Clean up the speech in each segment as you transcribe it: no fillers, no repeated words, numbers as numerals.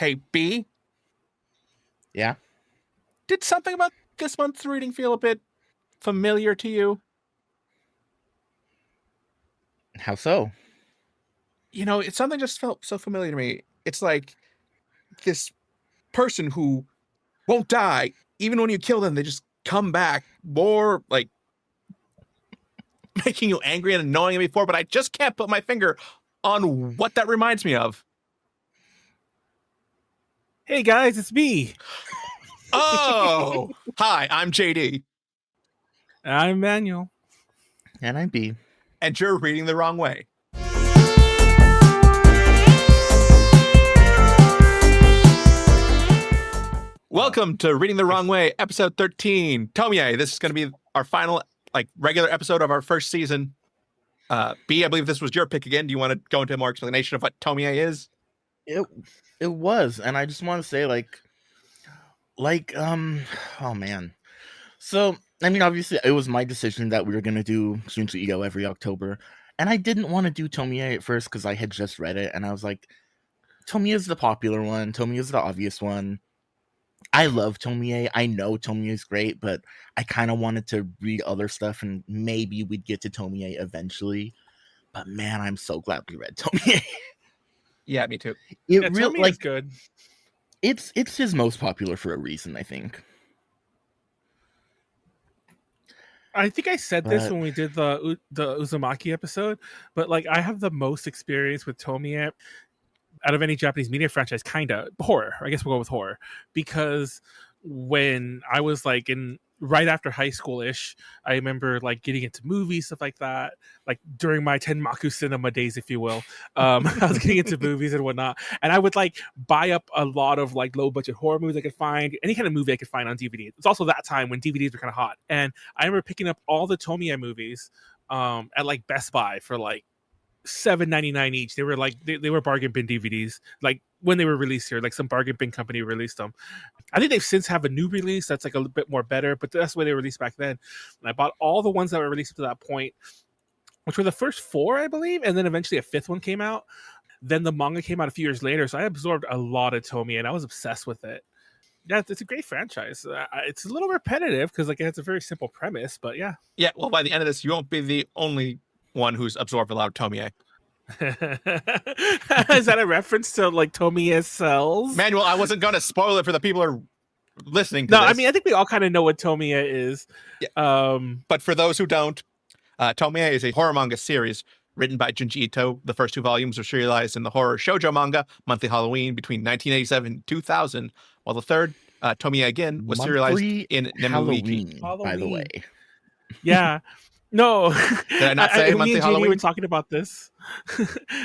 Hey, B, Yeah. did something about this month's reading feel a bit familiar to you? How so? You know, it's something just felt so familiar to me. It's like this person who won't die. Even when you kill them, they just come back more like making you angry and annoying than before, but I just can't put my finger on what that reminds me of. Hey guys, it's me. Oh, hi, I'm JD. I'm Manuel. And I'm B. And you're reading the wrong way. Welcome to Reading the Wrong Way, episode 13. Tomie, this is going to be our final, regular episode of our first season. B, I believe this was your pick again. Do you want to go into more explanation of what Tomie is? It was, and I just want to say, oh man. So, I mean, obviously, it was my decision that we were going to do Junji Ito every October, and I didn't want to do Tomie at first because I had just read it, and I was like, Tomie is the popular one, Tomie is the obvious one. I love Tomie. I know Tomie is great, but I kind of wanted to read other stuff, and maybe we'd get to Tomie eventually. But man, I'm so glad we read Tomie. Yeah, me too. Tomie is good. It's his most popular for a reason, I think. I think I said this when we did the Uzumaki episode, but I have the most experience with Tomie out of any Japanese media franchise, kinda horror. I guess we'll go with horror, because when I was right after high school-ish, I remember getting into movies, stuff like that, during my Tenmaku cinema days, if you will. I was getting into movies and whatnot, and I would buy up a lot of low-budget horror movies I could find, any kind of movie I could find on DVD. It's also that time when DVDs were kind of hot, and I remember picking up all the Tomie movies at Best Buy for $7.99 each. They were they were bargain bin DVDs when they were released here. Some bargain bin company released them. I think they've since have a new release that's a little bit more better, but that's the way they were released back then. And I bought all the ones that were released up to that point, which were the first 4, I believe, and then eventually a 5th one came out. Then the manga came out a few years later, so I absorbed a lot of Tomie, and I was obsessed with it. Yeah, it's a great franchise. It's a little repetitive because it's a very simple premise, but yeah. Yeah, well, by the end of this, you won't be the only one who's absorbed a lot of Tomie. Is that a reference to Tomie cells? Manuel, I wasn't going to spoil it for the people who are listening to this. I mean, I think we all kind of know what Tomie is. Yeah. But for those who don't, Tomie is a horror manga series written by Junji Ito. The first 2 volumes were serialized in the horror shoujo manga Monthly Halloween between 1987 and 2000, while the third, Tomie Again, was serialized in Halloween, by the way. Yeah. No. Did I not say Monthly Halloween? We were talking about this.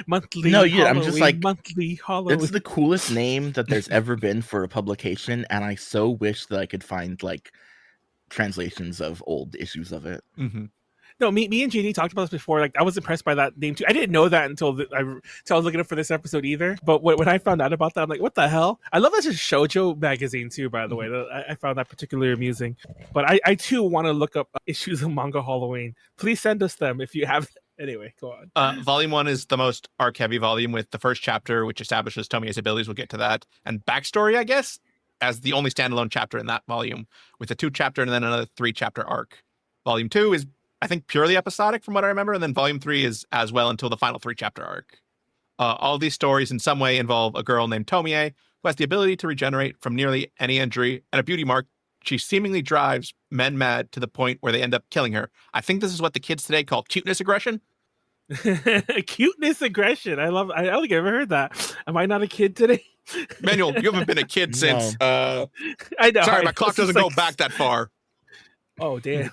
Monthly No, yeah, Halloween, I'm just Monthly Halloween. It's the coolest name that there's ever been for a publication, and I so wish that I could find translations of old issues of it. Mm-hmm. No, me and JD talked about this before. I was impressed by that name too. I didn't know that until I was looking up for this episode either. But when I found out about that, I'm like, what the hell? I love that's a shoujo magazine too, by the way. I found that particularly amusing. But I too want to look up issues of Manga Halloween. Please send us them if you have. Anyway, go on. Volume 1 is the most arc-heavy volume, with the first chapter, which establishes Tomie's abilities. We'll get to that. And backstory, I guess, as the only standalone chapter in that volume, with a 2-chapter and then another 3-chapter arc. Volume 2 is, I think, purely episodic from what I remember, and then Volume 3 is as well until the final 3-chapter arc. All these stories in some way involve a girl named Tomie, who has the ability to regenerate from nearly any injury, and a beauty mark. She seemingly drives men mad to the point where they end up killing her. I think this is what the kids today call cuteness aggression. Cuteness aggression. I don't think I've ever heard that. Am I not a kid today? Manuel, you haven't been a kid since... I know. Sorry, my clock doesn't go back that far. Oh, damn.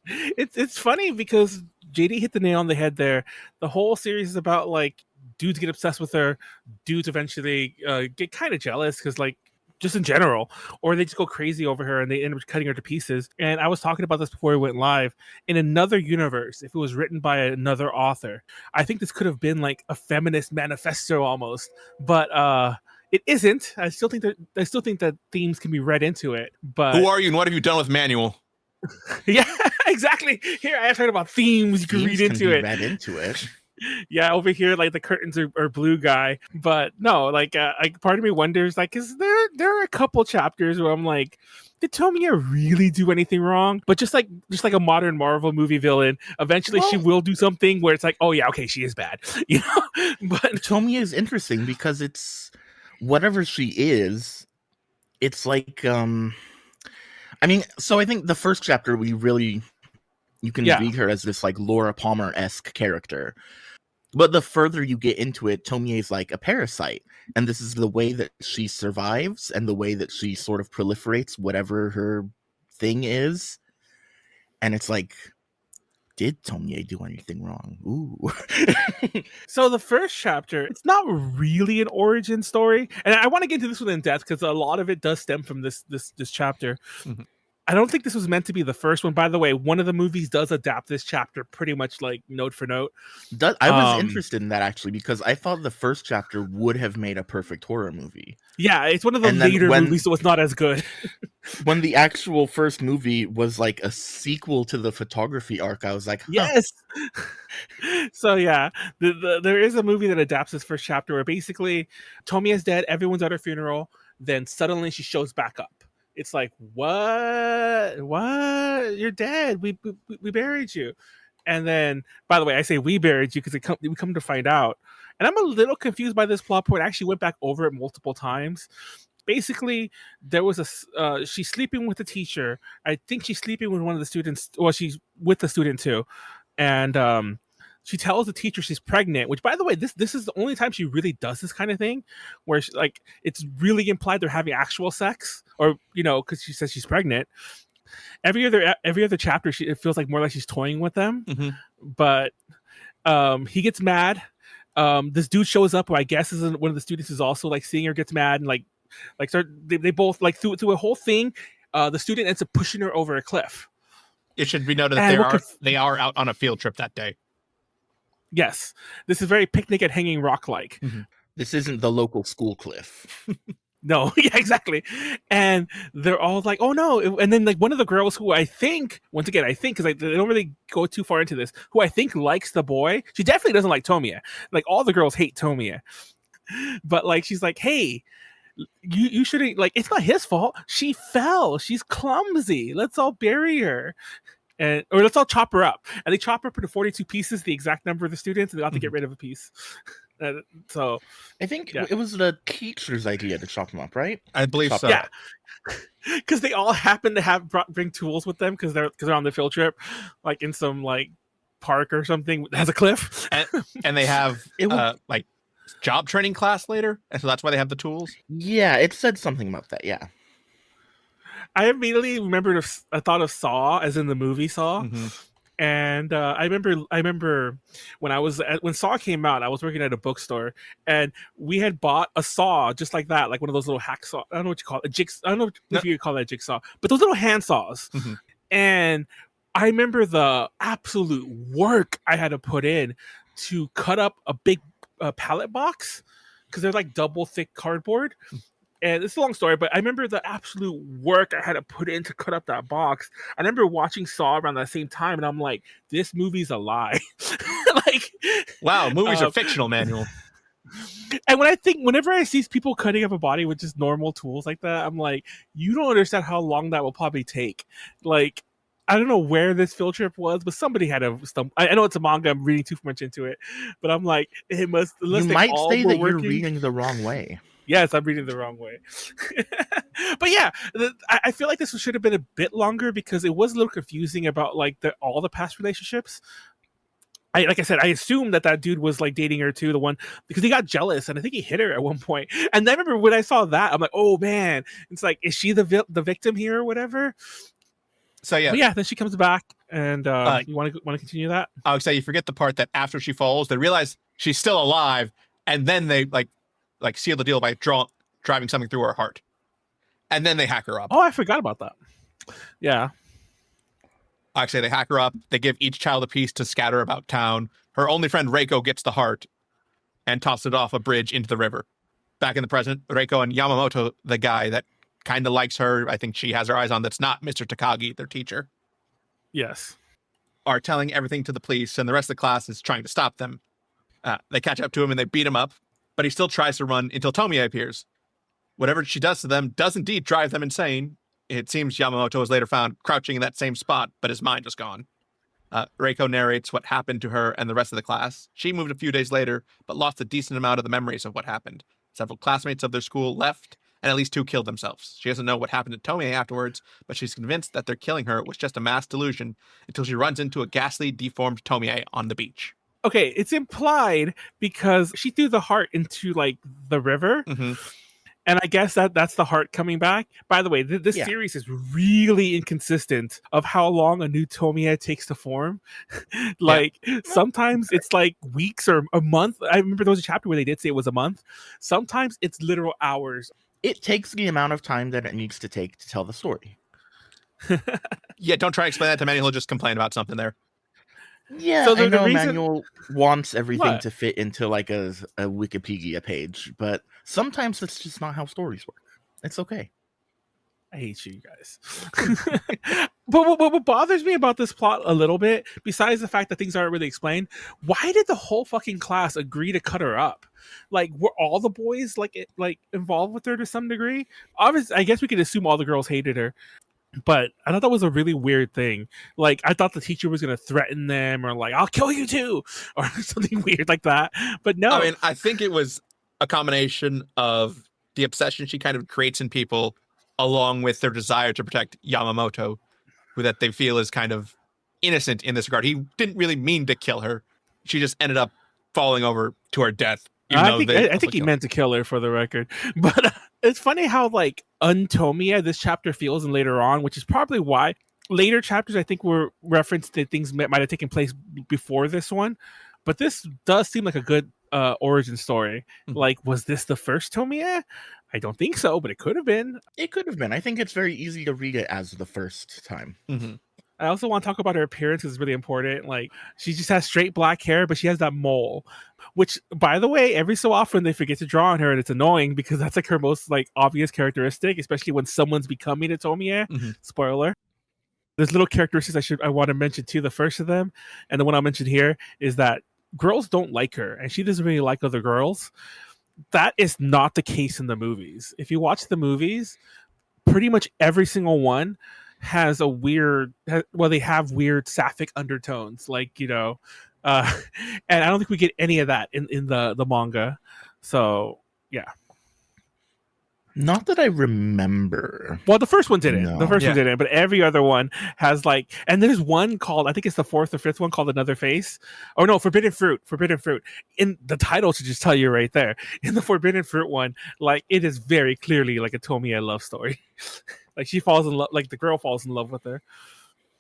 It's funny because JD hit the nail on the head there. The whole series is about dudes get obsessed with her, dudes eventually get kind of jealous because just in general, or they just go crazy over her and they end up cutting her to pieces. And I was talking about this before we went live. In another universe, if it was written by another author, I think this could have been a feminist manifesto almost, but it isn't. I still think that themes can be read into it. But who are you and what have you done with Manuel? Yeah, exactly. Here I have talking about themes you can read into it. Read into it. Yeah, over here, like the curtains are blue guy. But no, like part of me wonders, like, is there are a couple chapters where I'm like, did Tomie really do anything wrong? But just like a modern Marvel movie villain, eventually she will do something where it's like, oh yeah, okay, she is bad, you know. But Tomie is interesting because it's whatever she is. It's like, I mean, so I think the first chapter you can read her as this like Laura Palmer-esque character. But the further you get into it, Tomie is like a parasite. And this is the way that she survives and the way that she sort of proliferates whatever her thing is. And it's like, did Tomie do anything wrong? Ooh. So the first chapter, it's not really an origin story. And I want to get into this one in depth because a lot of it does stem from this chapter. Mm-hmm. I don't think this was meant to be the first one. By the way, one of the movies does adapt this chapter pretty much like note for note. I was interested in that actually because I thought the first chapter would have made a perfect horror movie. Yeah, it's one of the later movies, so it's not as good. When the actual first movie was like a sequel to the photography arc, I was like, huh. Yes. So yeah, there is a movie that adapts this first chapter where basically Tomie is dead, everyone's at her funeral, then suddenly she shows back up. It's like, what? You're dead. We buried you. And then, by the way, I say we buried you because we come to find out. And I'm a little confused by this plot point. I actually went back over it multiple times. Basically, there was she's sleeping with the teacher. I think she's sleeping with one of the students. Well, she's with the student too. And she tells the teacher she's pregnant, which, by the way, this is the only time she really does this kind of thing, where she, like, it's really implied they're having actual sex, or because she says she's pregnant. Every other chapter, it feels like more like she's toying with them. Mm-hmm. But he gets mad. This dude shows up, who I guess is one of the students, is also like seeing her, gets mad, and like they both like through a whole thing. The student ends up pushing her over a cliff. It should be noted that they are out on a field trip that day. Yes, this is very Picnic at Hanging Rock like. Mm-hmm. This isn't the local school cliff. No, yeah, exactly. And they're all like, oh no. And then like one of the girls who I think, once again, because they don't really go too far into this, who I think likes the boy, she definitely doesn't like Tomie. Like all the girls hate Tomie. But like she's like, hey, you shouldn't, like, it's not his fault. She fell. She's clumsy. Let's all bury her. Or let's all chop her up. And they chop her up into 42 pieces, the exact number of the students, and they have to get rid of a piece. So I think it was the teacher's idea to chop them up, right? I believe so. Yeah, because they all happen to bring tools with them because they're on the field trip, like in some like park or something that has a cliff, and they have like job training class later, and so that's why they have the tools. Yeah, it said something about that. Yeah. I immediately remembered I thought of Saw, as in the movie Saw. Mm-hmm. And I remember when Saw came out, I was working at a bookstore, and we had bought a saw just like that, like one of those little hacksaw. I don't know what you call it, a jigsaw. I don't know if you call that a jigsaw, but those little hand saws. Mm-hmm. And I remember the absolute work I had to put in to cut up a big pallet box, because they're like double thick cardboard. And it's a long story, but I remember the absolute work I had to put in to cut up that box. I remember watching Saw around that same time, and I'm like, this movie's a lie. Like, wow, movies are fictional, Manuel. And whenever I see people cutting up a body with just normal tools like that, I'm like, you don't understand how long that will probably take. Like, I don't know where this field trip was, but somebody had a stump. I know it's a manga. I'm reading too much into it, but I'm like, it must. You might say that you're reading the wrong way. Yes, I'm reading the wrong way. But yeah, I feel like this should have been a bit longer because it was a little confusing about like all the past relationships. Like I said, I assumed that dude was like dating her too, the one, because he got jealous and I think he hit her at one point. And I remember when I saw that, I'm like, oh man, it's like, is she the victim here or whatever? So yeah, but yeah. Then she comes back, and you want to continue that? I would say you forget the part that after she falls, they realize she's still alive, and then they like seal the deal by driving something through her heart, and then they hack her up. Oh, I forgot about that. Yeah. Actually, they hack her up. They give each child a piece to scatter about town. Her only friend Reiko gets the heart and tosses it off a bridge into the river. Back in the present, Reiko and Yamamoto, the guy that kind of likes her, I think she has her eyes on, that's not Mr. Takagi, their teacher. Yes. Are telling everything to the police, and the rest of the class is trying to stop them. They catch up to him and they beat him up, but he still tries to run until Tomie appears. Whatever she does to them does indeed drive them insane. It seems Yamamoto was later found crouching in that same spot, but his mind was gone. Reiko narrates what happened to her and the rest of the class. She moved a few days later, but lost a decent amount of the memories of what happened. Several classmates of their school left, and at least 2 killed themselves. She doesn't know what happened to Tomie afterwards, but she's convinced that their killing her was just a mass delusion until she runs into a ghastly, deformed Tomie on the beach. Okay, it's implied because she threw the heart into like the river. Mm-hmm. And I guess that's the heart coming back. By the way, this series is really inconsistent of how long a new Tomie takes to form. Sometimes it's like weeks or a month. I remember there was a chapter where they did say it was a month. Sometimes it's literal hours. It takes the amount of time that it needs to take to tell the story. Yeah, don't try to explain that to Manuel. He'll just complain about something there. Yeah, so I know Manuel wants everything to fit into like a Wikipedia page, but sometimes that's just not how stories work. It's okay. I hate you guys. But what bothers me about this plot a little bit, besides the fact that things aren't really explained, why did the whole fucking class agree to cut her up? Like, were all the boys like involved with her to some degree? Obviously, I guess we could assume all the girls hated her. But I thought that was a really weird thing. Like, I thought the teacher was going to threaten them or like, I'll kill you too, or something weird like that. But no. I mean, I think it was a combination of the obsession she kind of creates in people along with their desire to protect Yamamoto, who that they feel is kind of innocent in this regard. He didn't really mean to kill her. She just ended up falling over to her death. I think he meant to kill her, for the record. But it's funny how like untomia this chapter feels and later on, which is probably why later chapters I think were referenced that things might have taken place before this one. But this does seem like a good origin story. Mm-hmm. Like, was this the first Tomie? I don't think so, but it could have been. It could have been. I think it's very easy to read it as the first time. Mm-hmm. I also want to talk about her appearance because it's really important. Like, she just has straight black hair, but she has that mole, which, by the way, every so often they forget to draw on her, and it's annoying because that's like her most like obvious characteristic, especially when someone's becoming a Tomie. Mm-hmm. Spoiler. There's little characteristics I want to mention too. The first of them, and the one I'll mention here, is that girls don't like her, and she doesn't really like other girls. That is not the case in the movies. If you watch the movies, pretty much every single one has a weird, they have weird sapphic undertones, like, you know, and I don't think we get any of that in the manga. So yeah. Not that I remember. Well, the first one didn't. No. The first one didn't, but every other one has like, and there's one called, I think it's the 4th or 5th one called Another Face. Oh no, Forbidden Fruit. In the title should just tell you right there. In the Forbidden Fruit one, like it is very clearly like a Tomie love story. Like she falls in love, like the girl falls in love with her.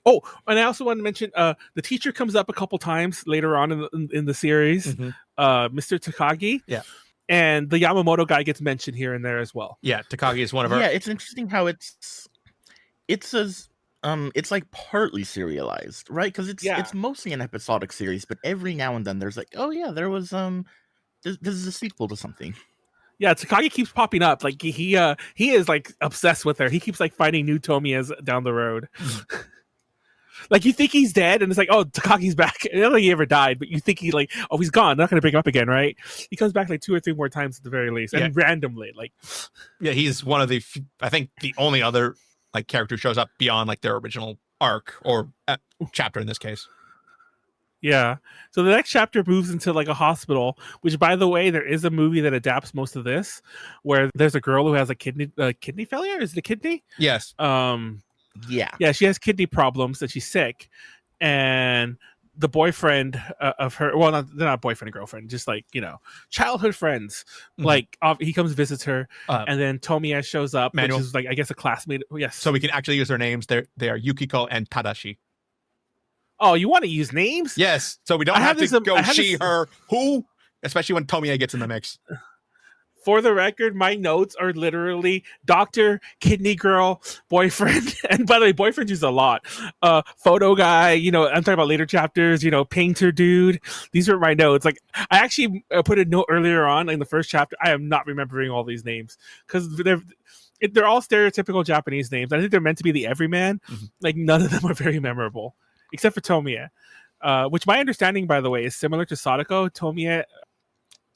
Oh, and I also want to mention the teacher comes up a couple times later on in the series. Mm-hmm. Mr. Takagi. Yeah. And the Yamamoto guy gets mentioned here and there as well. Yeah, Takagi is one of our. Yeah, it's interesting how it's like partly serialized, right? Because it's mostly an episodic series, but every now and then there's like, oh yeah, there was this is a sequel to something. Yeah, Takagi keeps popping up. Like he is like obsessed with her. He keeps like finding new Tomias down the road. Like you think he's dead, and it's like, oh, Takagi's back. I don't think he ever died, but you think he like, oh, he's gone. They're not gonna bring him up again, right? He comes back like 2 or 3 more times at the very least, and randomly, like. Yeah, he's one of the, I think, the only other like character who shows up beyond like their original arc or chapter in this case. Yeah. So the next chapter moves into like a hospital, which, by the way, there is a movie that adapts most of this, where there's a girl who has a kidney failure. Is it a kidney? Yes. Yeah, she has kidney problems and she's sick, and the boyfriend of her, well, they're not boyfriend and girlfriend, just like, you know, childhood friends. Mm-hmm. Like he comes visits her, and then Tomie shows up, Manuel, which is like, I guess, a classmate. Yes. So we can actually use their names. They are Yukiko and Tadashi. Oh, you want to use names? Yes. So we don't have to go she, her, who, especially when Tomie gets in the mix. For the record, my notes are literally doctor, kidney girl, boyfriend. And by the way, boyfriend used a lot. Photo guy, you know, I'm talking about later chapters, you know, painter dude. These are my notes. Like, I actually put a note earlier on in the first chapter. I am not remembering all these names because they're all stereotypical Japanese names. I think they're meant to be the everyman. Mm-hmm. Like, none of them are very memorable, except for Tomie. which my understanding, by the way, is similar to Sadako. Tomie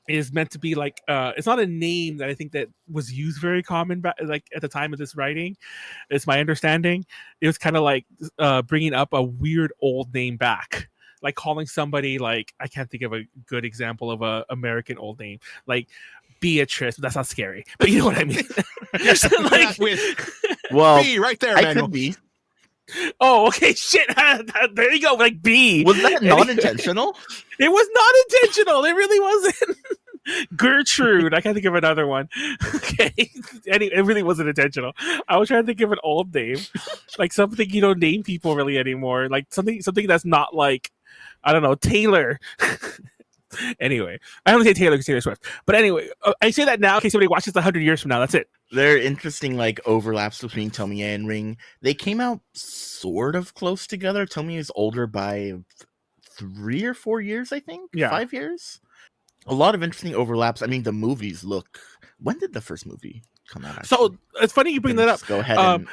is meant to be like it's not a name that I think that was used very common like at the time of this writing. It's my understanding. It was kind of like bringing up a weird old name back, like calling somebody like, I can't think of a good example of a American old name, like Beatrice. But that's not scary, but you know what I mean. Like with Well, B right there, I Manuel. could be. Oh, okay, shit. There you go, like B. Was that not intentional? It was not intentional. It really wasn't. Gertrude. I can't think of another one. Okay. It really wasn't intentional. I was trying to think of an old name. Like something you don't name people really anymore. Like something that's not like, I don't know, Taylor. Anyway, I only say Taylor because Taylor Swift. But anyway, I say that now in case somebody watches 100 years from now. That's it. There are interesting like overlaps between Tomie and Ring. They came out sort of close together. Tomie is older by 3 or 4 years, I think. Yeah. 5 years. A lot of interesting overlaps. I mean, the movies look. When did the first movie come out? Actually? So it's funny you bring that up. Go ahead. And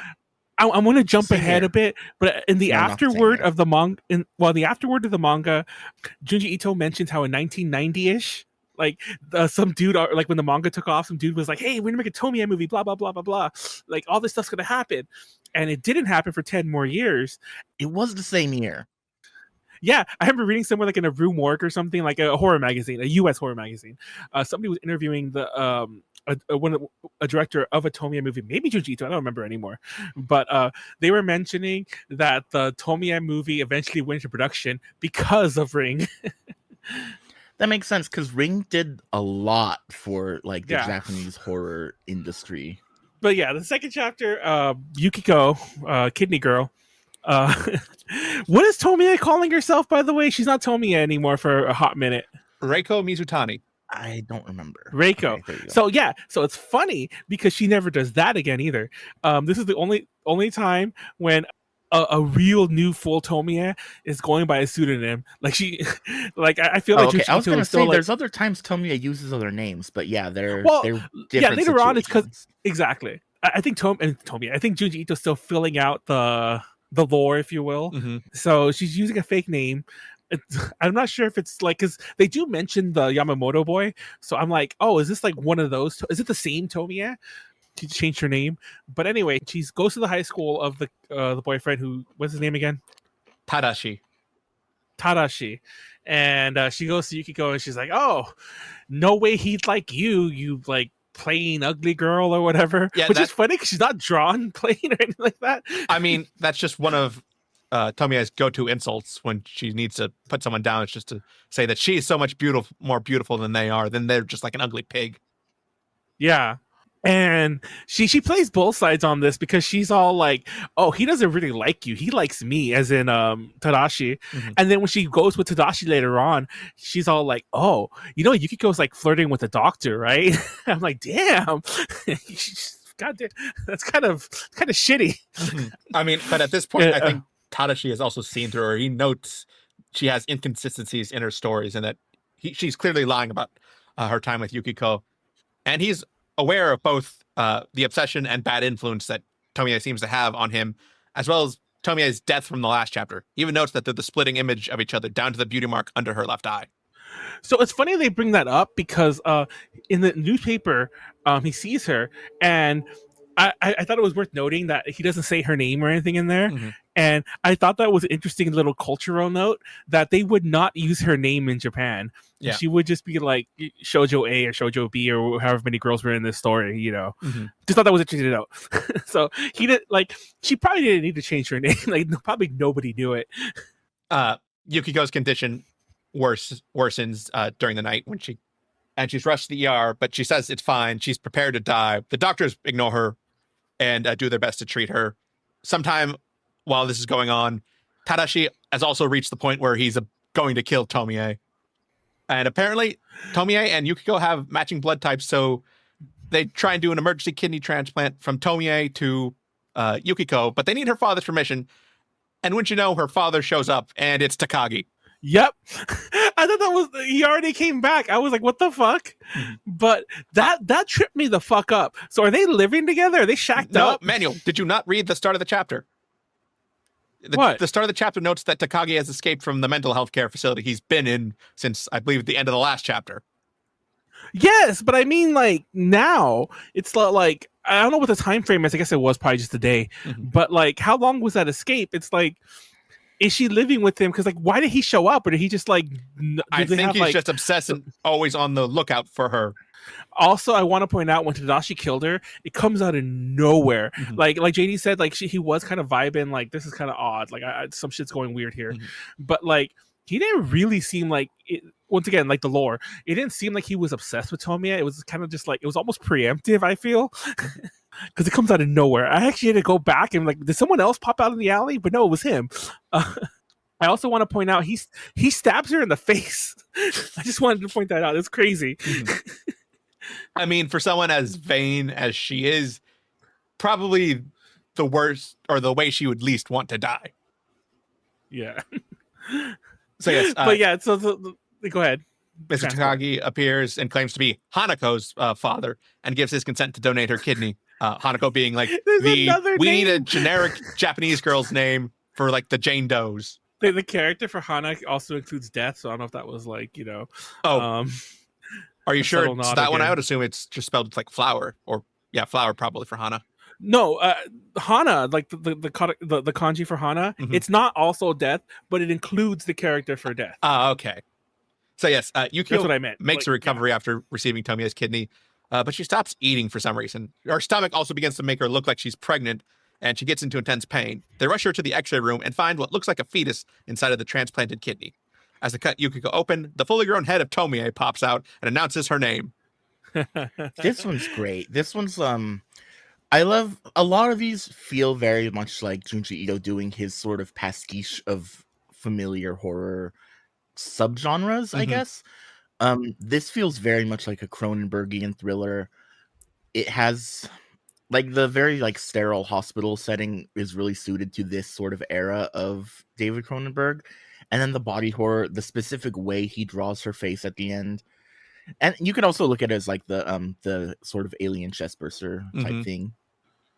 I want to jump ahead here. a bit, but in the No, not afterword same of the manga, the afterword of the manga, Junji Ito mentions how in 1990-ish, like some dude, like when the manga took off, some dude was like, "Hey, we're gonna make a Tomie movie, blah blah blah blah blah." Like all this stuff's gonna happen, and it didn't happen for 10 more years. It was the same year. Yeah, I remember reading somewhere like in a Rue Morgue or something, like a horror magazine, a U.S. horror magazine. Somebody was interviewing the a director of a Tomie movie, maybe Junji Ito, I don't remember anymore. But they were mentioning that the Tomie movie eventually went into production because of Ring. That makes sense because Ring did a lot for like the Japanese horror industry. But yeah, the second chapter, Yukiko, Kidney Girl. What is Tomie calling herself, by the way? She's not Tomie anymore for a hot minute. Reiko Mizutani. I don't remember. Reiko. Okay, so it's funny because she never does that again either. This is the only time when a real new full Tomie is going by a pseudonym. Like she, like I feel like okay. I was gonna say like, there's other times Tomie uses other names, but yeah, they're different. Yeah, later on it's because situations. exactly. I think Tomie. I think Junji Ito's still filling out the lore, if you will. Mm-hmm. So she's using a fake name. I'm not sure if it's like, because they do mention the Yamamoto boy, so I'm like, oh, is this like one of those? Is it the same Tomie? She changed her name, but anyway, she goes to the high school of the boyfriend who, what's his name again? Tadashi, and she goes to Yukiko and she's like, oh, no way he'd like you like plain ugly girl or whatever. Yeah, which is funny because she's not drawn plain or anything like that. I mean, that's just one of Tomie's go-to insults when she needs to put someone down. It's just to say that she's so much more beautiful than they are. Then they're just like an ugly pig. Yeah. And she plays both sides on this because she's all like, oh, he doesn't really like you. He likes me, as in Tadashi. Mm-hmm. And then when she goes with Tadashi later on, she's all like, oh, Yukiko's like flirting with the doctor, right? I'm like, damn. God damn. That's kind of shitty. Mm-hmm. I mean, but at this point, I think Tadashi has also seen through her. He notes she has inconsistencies in her stories and that she's clearly lying about her time with Yukiko. And he's aware of both the obsession and bad influence that Tomie seems to have on him, as well as Tomie's death from the last chapter. He even notes that they're the splitting image of each other down to the beauty mark under her left eye. So it's funny they bring that up because in the newspaper, he sees her, and I thought it was worth noting that he doesn't say her name or anything in there. Mm-hmm. And I thought that was an interesting little cultural note that they would not use her name in Japan. Yeah. She would just be like Shoujo A or Shoujo B or however many girls were in this story, Mm-hmm. Just thought that was interesting to note. So he did she probably didn't need to change her name. Like probably nobody knew it. Yukiko's condition worsens during the night when she's rushed to the ER, but she says it's fine. She's prepared to die. The doctors ignore her and do their best to treat her. Sometime while this is going on, Tadashi has also reached the point where he's going to kill Tomie. And apparently, Tomie and Yukiko have matching blood types, so they try and do an emergency kidney transplant from Tomie to Yukiko, but they need her father's permission. And wouldn't you know, her father shows up, and it's Takagi. Yep. I thought he already came back. I was like, what the fuck? But that tripped me the fuck up. So are they living together? Are they shacked up? No, Manuel, did you not read the start of the chapter? What? The start of the chapter notes that Takagi has escaped from the mental health care facility he's been in since, I believe, the end of the last chapter. Yes, but I mean, like, now it's like, I don't know what the time frame is. I guess it was probably just a day. Mhm. But like, how long was that escape? It's like, is she living with him? Because like, why did he show up? Or did he just like? I think he's just obsessed and always on the lookout for her. Also, I want to point out when Tadashi killed her, it comes out of nowhere. Mhm. Like JD said, like he was kind of vibing, like this is kind of odd. Like some shit's going weird here. Mhm. But like he didn't really seem like it, once again, like the lore, it didn't seem like he was obsessed with Tomie. It was kind of just like it was almost preemptive, I feel. Because it comes out of nowhere. I actually had to go back and like, did someone else pop out in the alley? But no, it was him. I also want to point out he stabs her in the face. I just wanted to point that out. It's crazy. Mhm. I mean, for someone as vain as she is, probably the worst or the way she would least want to die. Yeah. So yes, but yeah, so go ahead. Mr. Takagi appears and claims to be Hanako's father and gives his consent to donate her kidney. Hanako being like we need a generic Japanese girl's name for like the Jane Does. The character for Hana also includes death, so I don't know if that was like, you know. Oh, are you sure it's that one? Again. I would assume it's just spelled like flower, or yeah, flower probably for Hana. No, Hana, like the kanji for Hana, Mhm. it's not also death, but it includes the character for death. Okay. So yes, Yukio That's what I meant. makes Like, a recovery after receiving Tomie's kidney, but she stops eating for some reason. Her stomach also begins to make her look like she's pregnant, and she gets into intense pain. They rush her to the x-ray room and find what looks like a fetus inside of the transplanted kidney. As they cut Yukiko open, the fully grown head of Tomie pops out and announces her name. This one's great. This one's I love a lot of these feel very much like Junji Ito doing his sort of pastiche of familiar horror subgenres, I Mhm. guess. This feels very much like a Cronenbergian thriller. It has like the very like sterile hospital setting is really suited to this sort of era of David Cronenberg. And then the body horror, the specific way he draws her face at the end. And you could also look at it as like the sort of alien chestburster type Mhm. thing.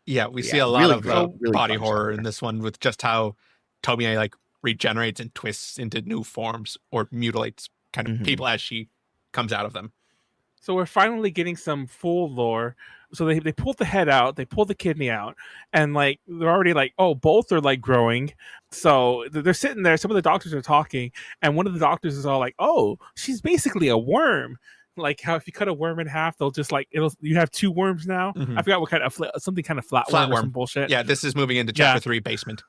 Yeah, we see Yeah, a lot really of great, really body fun horror genre. in this one with just how Tomie like regenerates and twists into new forms or mutilates kind of Mhm. people as she comes out of them. So we're finally getting some full lore. So they pulled the head out, they pulled the kidney out, and like they're already like, oh, both are like growing. So they're sitting there. Some of the doctors are talking, and one of the doctors is all like, "Oh, she's basically a worm. Like how if you cut a worm in half, they'll just like you have two worms now." Mhm. I forgot what kind of something kind of flatworm or some bullshit. Yeah, this is moving into chapter 3, basement.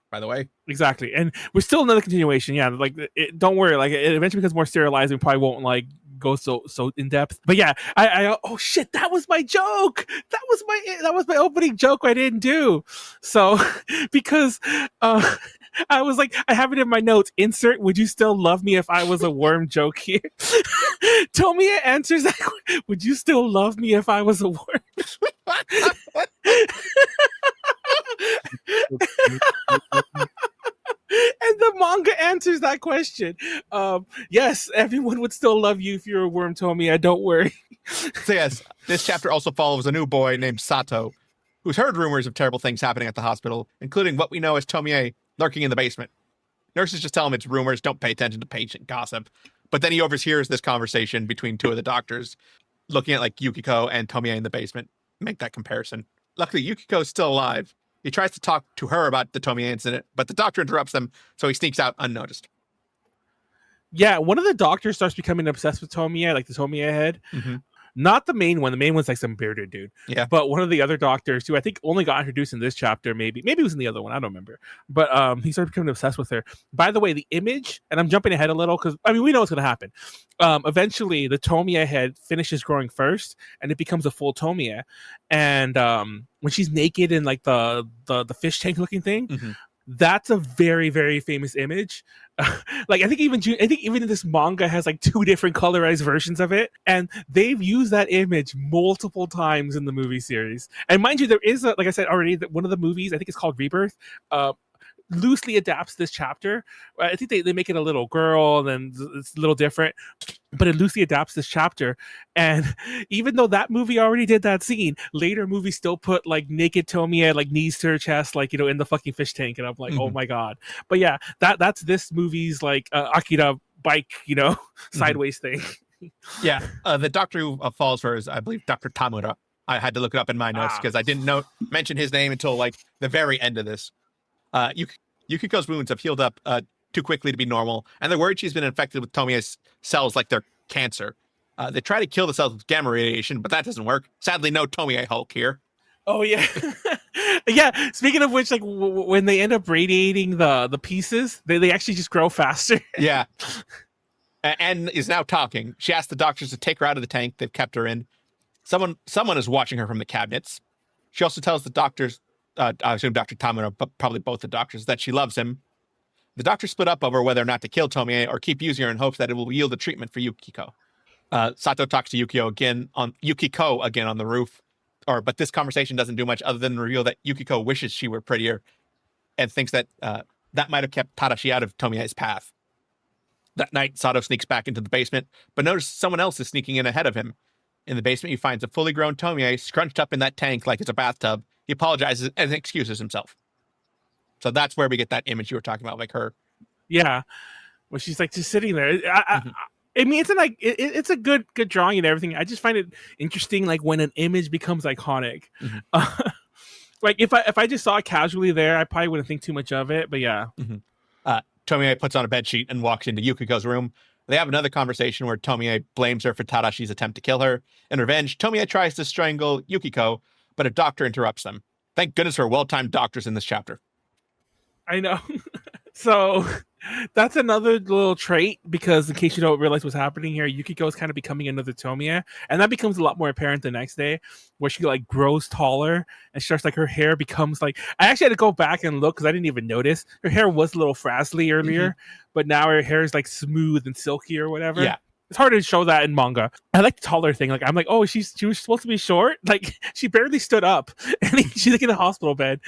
By the way, Exactly, and we're still another continuation. Yeah, like don't worry, like it eventually becomes more sterilized. We probably won't like go so in depth. But yeah, I oh shit, that was my joke. That was my opening joke I didn't do. So because I was like, I have it in my notes. Insert, would you still love me if I was a worm joke here? Tomie answers that. Would you still love me if I was a worm? And the manga answers that question. Yes, everyone would still love you if you're a worm, Tomie. Don't worry. so yes, this chapter also follows a new boy named Sato, who's heard rumors of terrible things happening at the hospital, including what we know as Tomie lurking in the basement. Nurses just tell him it's rumors, don't pay attention to patient gossip. But then he overhears this conversation between two of the doctors, looking at like Yukiko and Tomie in the basement, make that comparison. Luckily, Yukiko's still alive. He tries to talk to her about the Tomie incident, but the doctor interrupts them, so he sneaks out unnoticed. Yeah, one of the doctors starts becoming obsessed with Tomie, like the Tomie head. Mm-hmm. Not the main one. The main one's like some bearded dude. Yeah. But one of the other doctors, who I think only got introduced in this chapter, maybe it was in the other one. I don't remember. But he started becoming obsessed with her. By the way, the image, and I'm jumping ahead a little because I mean we know what's gonna happen. Eventually, the Tomie head finishes growing first, and it becomes a full Tomie. And when she's naked in like the fish tank looking thing. Mm-hmm. That's a very, very famous image. Like I think even this manga has like 2 different colorized versions of it, and they've used that image multiple times in the movie series. And mind you, there is like I said already, that one of the movies, I think it's called Rebirth. loosely adapts this chapter. I think they make it a little girl, and then it's a little different, but it loosely adapts this chapter. And even though that movie already did that scene, later movies still put like naked Tomie like knees to her chest, like, you know, in the fucking fish tank, and I'm like, oh my god. But yeah, that's this movie's like Akira bike, you know, sideways thing. Yeah, the doctor who falls for is, I believe, Dr. Tamura. I had to look it up in my notes because I didn't mention his name until like the very end of this. Yukiko's wounds have healed up too quickly to be normal, and they're worried she's been infected with Tomie's cells like they're cancer. They try to kill the cells with gamma radiation, but that doesn't work. Sadly, no Tomie Hulk here. Oh yeah. Yeah, speaking of which, like when they end up radiating the pieces, they actually just grow faster. Yeah. And is now talking. She asked the doctors to take her out of the tank they've kept her in. Someone is watching her from the cabinets. She also tells the doctors, I assume Dr. Tamura, but probably both the doctors, that she loves him. The doctors split up over whether or not to kill Tomie or keep using her in hopes that it will yield a treatment for Yukiko. Sato talks to Yukiko again on the roof, but this conversation doesn't do much other than reveal that Yukiko wishes she were prettier and thinks that that might have kept Tadashi out of Tomie's path. That night, Sato sneaks back into the basement, but notices someone else is sneaking in ahead of him. In the basement, he finds a fully grown Tomie scrunched up in that tank like it's a bathtub. He apologizes and excuses himself. So that's where we get that image you were talking about, like her. Yeah, well, she's like just sitting there. I mean, it's like it's a good drawing and everything. I just find it interesting, like when an image becomes iconic. Like if I just saw it casually there, I probably wouldn't think too much of it. But yeah, Tomie puts on a bedsheet and walks into Yukiko's room. They have another conversation where Tomie blames her for Tadashi's attempt to kill her. In revenge, Tomie tries to strangle Yukiko, but a doctor interrupts them. Thank goodness for well-timed doctors in this chapter. I know. So that's another little trait, because in case you don't realize what's happening here, Yukiko is kind of becoming another Tomie, and that becomes a lot more apparent the next day, where she like grows taller and starts like her hair becomes like, I actually had to go back and look because I didn't even notice her hair was a little frazzly earlier, but now her hair is like smooth and silky or whatever. Yeah. It's hard to show that in manga. I like the taller thing. Like I'm like, oh, she was supposed to be short. Like she barely stood up, and she's like in a hospital bed.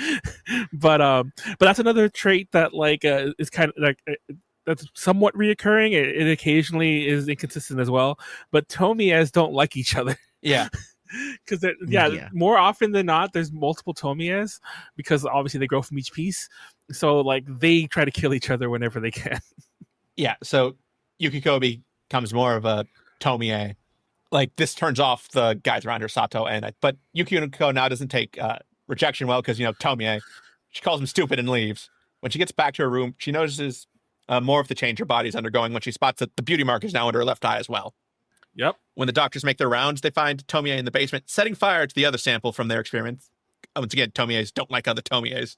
But that's another trait that like is kind of like that's somewhat reoccurring. It occasionally is inconsistent as well. But Tomies don't like each other. Yeah. Because more often than not, there's multiple Tomies because obviously they grow from each piece. So like they try to kill each other whenever they can. Yeah. So Yukiko becomes more of a Tomie. Like this turns off the guys around her, Sato, but Yukiko now doesn't take rejection well because, you know, Tomie, she calls him stupid and leaves. When she gets back to her room, she notices more of the change her body's undergoing when she spots that the beauty mark is now under her left eye as well. Yep. When the doctors make their rounds, they find Tomie in the basement setting fire to the other sample from their experiments. Once again, Tomies don't like other Tomies.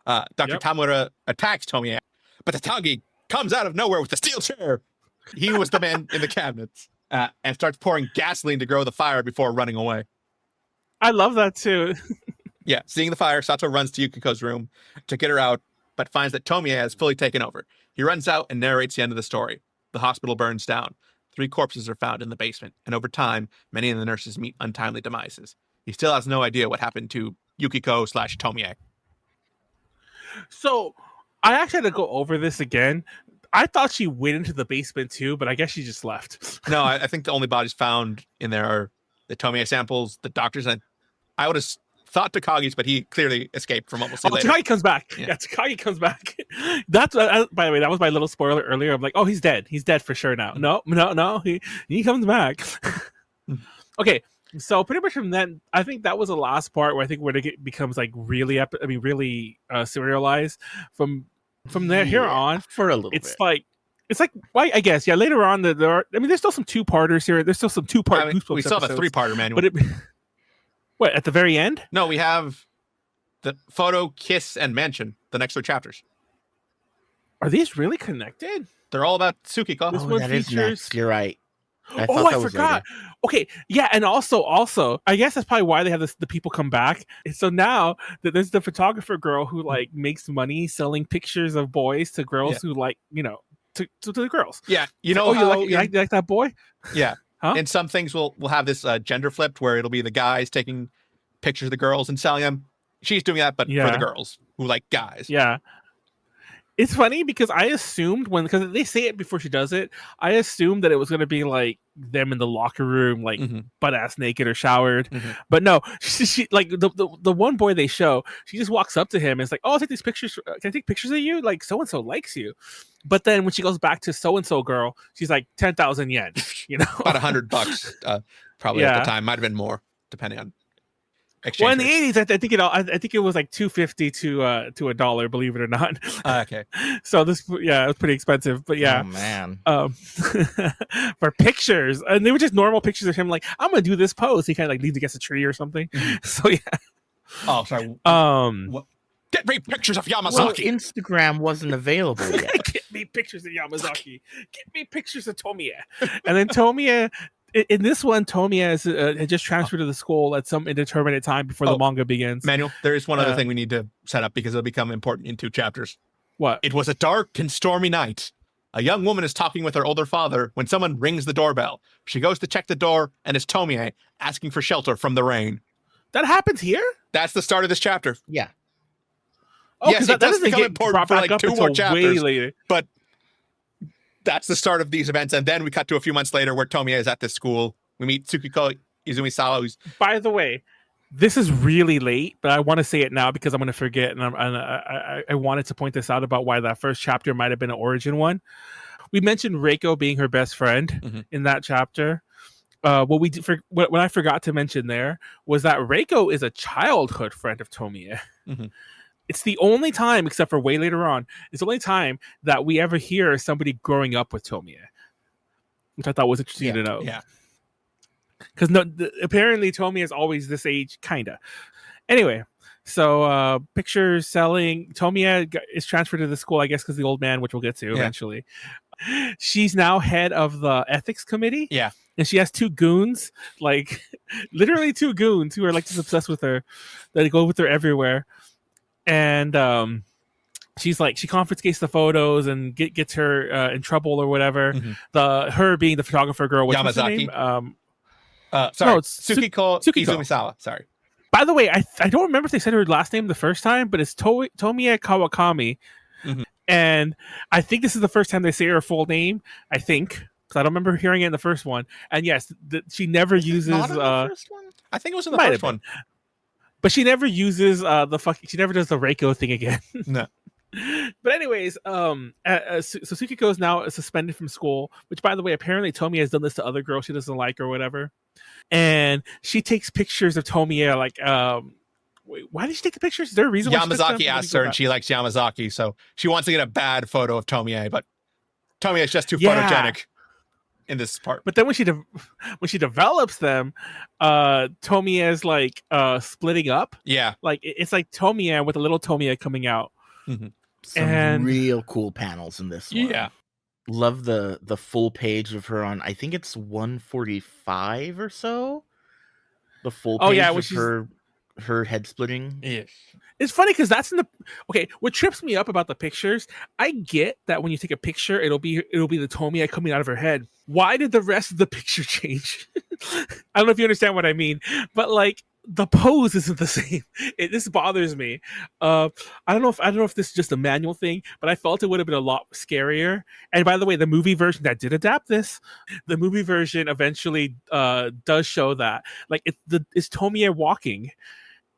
Dr. Tamura attacks Tomie, but Tatagi comes out of nowhere with a steel chair. He was the man in the cabinets, and starts pouring gasoline to grow the fire before running away. I love that too. Yeah, seeing the fire, Sato runs to Yukiko's room to get her out, but finds that Tomie has fully taken over. He runs out and narrates the end of the story. The hospital burns down. 3 corpses are found in the basement, and over time, many of the nurses meet untimely demises. He still has no idea what happened to Yukiko/Tomie. So, I actually had to go over this again. I thought she went into the basement too, but I guess she just left. No, I think the only bodies found in there are the Tomie samples, the doctors, and I would have thought Takagi's, but he clearly escaped from what we'll see later. Takagi comes back. Yeah, Takagi comes back. That's by the way, that was my little spoiler earlier. I'm like, oh, he's dead. He's dead for sure now. No, he comes back. Okay, so pretty much from then, I think that was the last part where I think where it becomes like really, really serialized. From there here on, for a little bit. It's like well, I guess later on there are. I mean, there's still some 2-parters here. There's still some 2-part. We still have a 3-parter manual. But what at the very end? No, we have the photo, kiss, and mansion. The next 3 chapters. Are these really connected? They're all about Tsukiko. This one that features. is next. You're right. I forgot. Okay, yeah, and also, I guess that's probably why they have the people come back. So now that there's the photographer girl who like makes money selling pictures of boys to girls who like to the girls. Yeah, you know, you like that boy? Yeah, huh? And some things will have this gender flipped where it'll be the guys taking pictures of the girls and selling them. She's doing that, but for the girls who like guys. Yeah. It's funny because I assumed because they say it before she does it, I assumed that it was going to be like them in the locker room, like butt ass naked or showered. But no, she like the one boy they show, she just walks up to him and is like, "Oh, I'll take these pictures. Can I take pictures of you? Like so and so likes you." But then when she goes back to so and so girl, she's like 10,000 yen. You know, about $100 probably at the time. Might have been more depending on. Well, in the 80s, I think it was like $2.50 to $1, believe it or not. Okay. So this, it was pretty expensive, but yeah. Oh man. For pictures, and they were just normal pictures of him. Like, I'm gonna do this pose. He kind of like leans against a tree or something. So yeah. Oh, sorry. What? Get me pictures of Yamazaki. Well, Instagram wasn't available yet. Get me pictures of Yamazaki. Get me pictures of Tomie. And then Tomie. In this one, Tomie had just transferred to the school at some indeterminate time before the manga begins. Manuel, there is one other thing we need to set up because it'll become important in 2 chapters. What? It was a dark and stormy night. A young woman is talking with her older father when someone rings the doorbell. She goes to check the door, and it's Tomie asking for shelter from the rain. That happens here? That's the start of this chapter. Yeah. Oh, yes, it does become important for like 2 more chapters. Way later. But that's the start of these events, and then we cut to a few months later where Tomie is at this school. We meet Tsukiko Izumisawa, who's... By the way, this is really late, but I want to say it now because I'm going to forget, and I wanted to point this out about why that first chapter might have been an origin one. We mentioned Reiko being her best friend in that chapter. What I forgot to mention there was that Reiko is a childhood friend of Tomie. It's the only time, except for way later on, it's the only time that we ever hear somebody growing up with Tomie, which I thought was interesting to know. Yeah. Because apparently Tomie is always this age, kind of. Anyway, so pictures selling. Tomie is transferred to the school, I guess, because the old man, which we'll get to eventually. She's now head of the ethics committee. Yeah. And she has 2 goons, like literally 2 goons who are like just obsessed with her. They go with her everywhere. And she's like, she confiscates the photos and gets her in trouble or whatever. Her being the photographer girl, what's her name? Sorry, it's Tsukiko Izumisawa. Sorry. By the way, I don't remember if they said her last name the first time, but it's Tomie Kawakami. And I think this is the first time they say her full name. I think because I don't remember hearing it in the first one. And yes, she never uses. Not in the first one? I think it was in the first one. But she never uses she never does the Reiko thing again. No. But anyways, so Tsukiko is now suspended from school, which by the way, apparently Tomie has done this to other girls she doesn't like or whatever. And she takes pictures of Tomie like, wait, why did she take the pictures? Is there a reason why Yamazaki asked her and she likes Yamazaki, so she wants to get a bad photo of Tomie, but Tomie is just too photogenic in this part. But then when she develops them, Tomie is like splitting up. Yeah. Like it's like Tomie with a little Tomie coming out. Some real cool panels in this one. Yeah. Love the full page of her on, I think it's 145 or so. The full page of her head splitting. Yes. It's funny because that's in the what trips me up about the pictures, I get that when you take a picture, it'll be the Tomie coming out of her head. Why did the rest of the picture change? I don't know if you understand what I mean, but like the pose isn't the same. This bothers me. I don't know if this is just a manual thing, but I felt it would have been a lot scarier. And by the way, the movie version that did adapt this, the movie version eventually does show that like it's Tomie walking.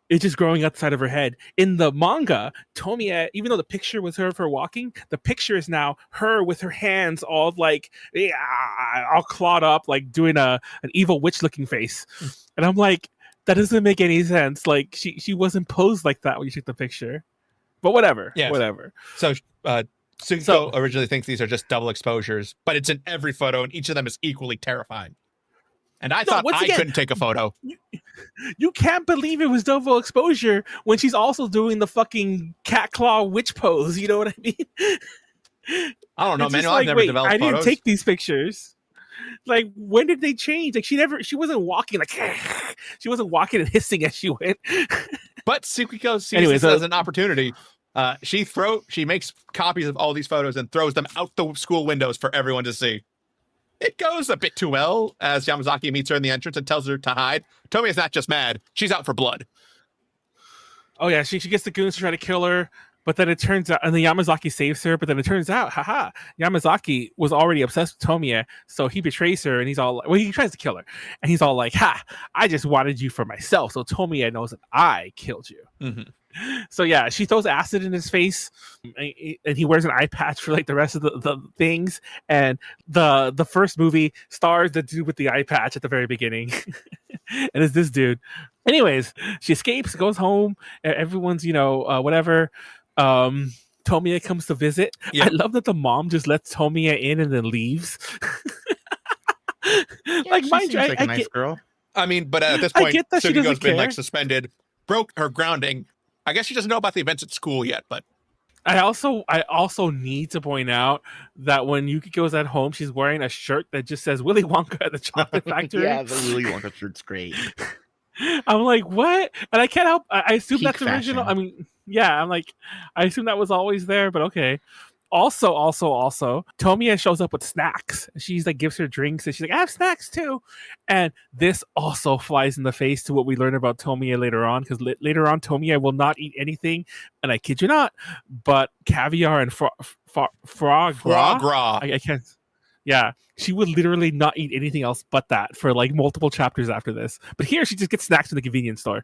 It's just growing outside of her head. In the manga, Tomie, even though the picture was her of her walking, the picture is now her with her hands all like all clawed up, like doing an evil witch looking face. And I'm like, that doesn't make any sense. Like she wasn't posed like that when you took the picture. But whatever. Yeah. Whatever. So Tsukiko originally thinks these are just double exposures, but it's in every photo and each of them is equally terrifying. And I thought I couldn't take a photo. You can't believe it was double exposure when she's also doing the fucking cat claw witch pose. You know what I mean? I don't know, man. I've never developed I photos. didn't take these pictures. Like, when did they change? Like, she wasn't walking like she wasn't walking and hissing as she went. But Tsukiko sees this as an opportunity. She makes copies of all these photos and throws them out the school windows for everyone to see. It goes a bit too well as Yamazaki meets her in the entrance and tells her to hide. Tomie is not just mad; she's out for blood. Oh yeah, she gets the goons to try to kill her. But then it turns out, and then Yamazaki saves her. But then it turns out, haha, Yamazaki was already obsessed with Tomie, so he betrays her, and he's all like, well, he tries to kill her, and he's all like, ha, I just wanted you for myself, so Tomie knows that I killed you. So yeah, she throws acid in his face, and he wears an eye patch for like the rest of the things. And the first movie stars the dude with the eye patch at the very beginning, and it's this dude. Anyways, she escapes, goes home. Everyone's whatever. Tomie comes to visit. I love that the mom just lets Tomie in and then leaves. Like, mind you, like a nice girl. I mean, but at this point, Sukiko's been like suspended, broke her grounding. I guess she doesn't know about the events at school yet, but I also need to point out that when Yukiko's at home, she's wearing a shirt that just says Willy Wonka at the Chocolate Factory. Yeah, the Willy Wonka shirt's great. I'm like, what? And I can't help. I assume Peak that's original. fashion. I mean, yeah. I'm like, I assume that was always there, but okay. Also, Tomie shows up with snacks. She's like, gives her drinks, and she's like, I have snacks too. And this also flies in the face to what we learn about Tomie later on, because later on, Tomie will not eat anything, and I kid you not, but caviar and foie gras. I can't. Yeah, she would literally not eat anything else but that for like multiple chapters after this. But here she just gets snacks in the convenience store.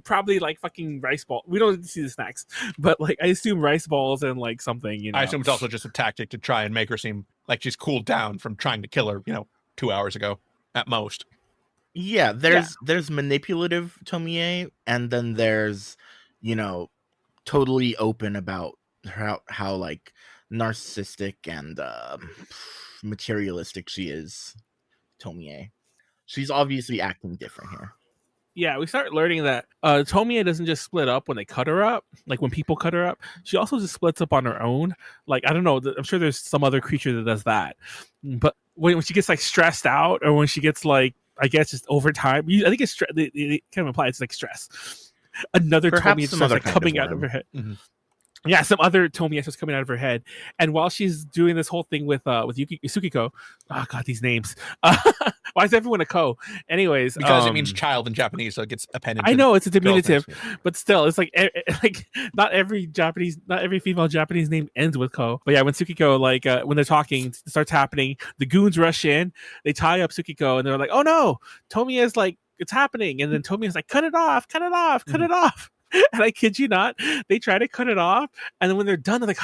Probably like fucking rice ball. We don't see the snacks, but like I assume rice balls and like something, I assume it's also just a tactic to try and make her seem like she's cooled down from trying to kill her, 2 hours ago at most. Yeah, there's manipulative Tomie, and then there's, totally open about how like narcissistic and materialistic she is. Tomie, she's obviously acting different here. Yeah, we start learning that Tomie doesn't just split up when they cut her up, like when people cut her up. She also just splits up on her own. Like, I don't know, I'm sure there's some other creature that does that. But when she gets like stressed out, or when she gets like, I guess just over time, I think it's they kind of imply it's like stress. Another Tomie is like coming out of her head. Mm-hmm. Yeah, some other Tomie is coming out of her head, and while she's doing this whole thing with Sukiko, oh god, these names. Why is everyone a ko? Anyways, because it means child in Japanese, so it gets appended. I know it's a diminutive, but still, it's like not every female Japanese name ends with ko. But yeah, when Sukiko when they're talking, it starts happening. The goons rush in, they tie up Sukiko, and they're like, "Oh no, Tomie is like it's happening," and then Tomie is like, "Cut it off, cut it off, cut it off." And I kid you not, they try to cut it off, and then when they're done, they're like,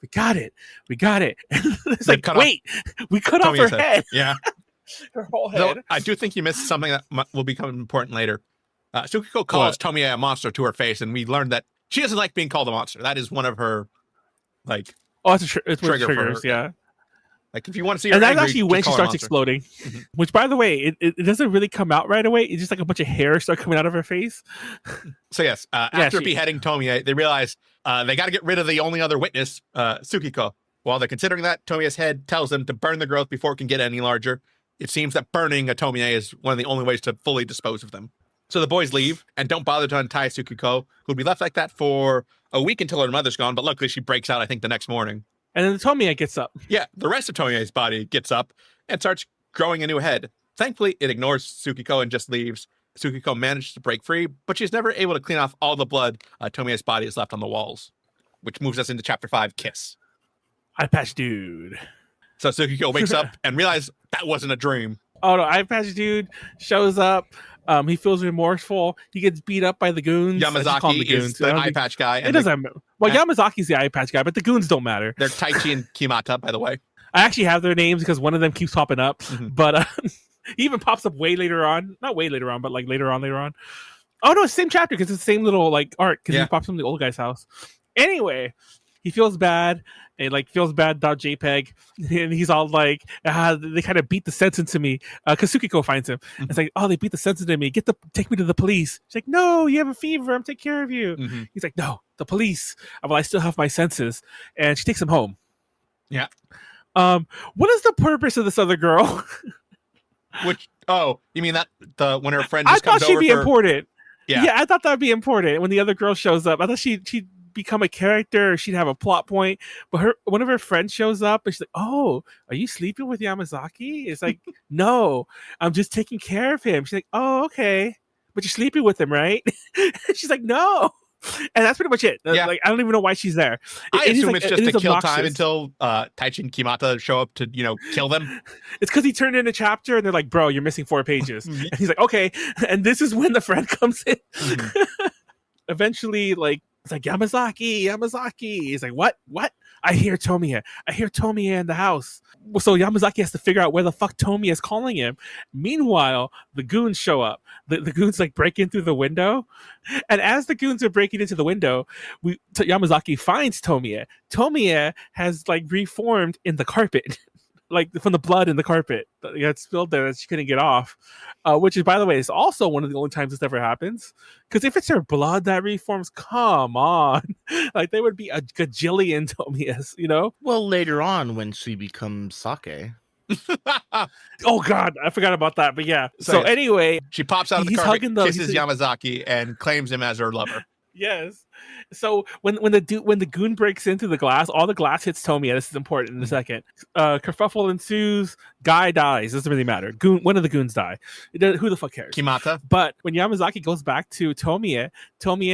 we got it. And it's like, wait, we cut off her head. Yeah. Her whole head. Though, I do think you missed something that will become important later. Sukiko calls Tomie a monster to her face, and we learned that she doesn't like being called a monster. That is one of her, it's triggers, yeah. Like, if you want to see her and that's angry, actually when she starts exploding. Mm-hmm. Which, by the way, it doesn't really come out right away. It's just like a bunch of hair start coming out of her face. So yes, after beheading Tomie, they realize they got to get rid of the only other witness, Sukiko. While they're considering that, Tomie's head tells them to burn the growth before it can get any larger. It seems that burning a Tomie is one of the only ways to fully dispose of them. So the boys leave and don't bother to untie Sukiko, who'll be left like that for a week until her mother's gone. But luckily, she breaks out, I think, the next morning. And then Tomie gets up. Yeah, the rest of Tomie's body gets up and starts growing a new head. Thankfully, it ignores Sukiko and just leaves. Sukiko manages to break free, but she's never able to clean off all the blood Tomie's body is left on the walls, which moves us into Chapter 5, Kiss. Eye patch dude. So Sukiko wakes up and realizes that wasn't a dream. Oh no, eye patch dude shows up. He feels remorseful. He gets beat up by the goons. Yamazaki is the eye patch guy. It doesn't matter. Well, Yamazaki's the eye patch guy, but the goons don't matter. They're Taichi and Kimata, by the way. I actually have their names because one of them keeps popping up. Mm-hmm. But he even pops up way later on. Not way later on, but like later on. Oh no, it's the same chapter because it's the same little like arc because he pops up in the old guy's house. Anyway, he feels bad. And feels bad.jpg, and he's all like, they kind of beat the sense into me. Because Sukiko finds him. Mm-hmm. It's like, oh, they beat the sense into me. Take me to the police. She's like, no, you have a fever. I'm taking care of you. Mm-hmm. He's like, no, the police. Well, I still have my senses. And she takes him home. Yeah. What is the purpose of this other girl? You mean that when her friend just comes over? I thought she'd be important. Yeah, I thought that would be important when the other girl shows up. I thought she'd become a character, or she'd have a plot point, but one of her friends shows up and she's like, oh, are you sleeping with Yamazaki? It's like, no, I'm just taking care of him. She's like, oh, okay, but you're sleeping with him, right? She's like, no. And that's pretty much it. Yeah. Like, I don't even know why she's there. I It is, assume like, it's just it to is kill time obnoxious. until Taichi and Kimata show up to, kill them. It's because he turned in a chapter and they're like, bro, you're missing 4 pages. And he's like, okay. And this is when the friend comes in. Eventually, like, it's like, Yamazaki. He's like, what? I hear Tomie in the house. So Yamazaki has to figure out where the fuck Tomie is calling him. Meanwhile, the goons show up. The goons like break in through the window. And as the goons are breaking into the window, Yamazaki finds Tomie. Tomie has like reformed in the carpet. Like from the blood in the carpet that got spilled there that she couldn't get off, which is, by the way, is also one of the only times this ever happens. Because if it's her blood that reforms, come on, like there would be a gajillion Tomias, Well, later on when she becomes Sake. Oh God, I forgot about that. But yeah. So yes. anyway, She pops out of the he's carpet, hugging kisses Yamazaki, and claims him as her lover. Yes. So when the goon breaks into the glass, all the glass hits Tomie. This is important in a second. Kerfuffle ensues. Guy dies. Doesn't really matter. One of the goons die. Who the fuck cares? Kimata. But when Yamazaki goes back to Tomie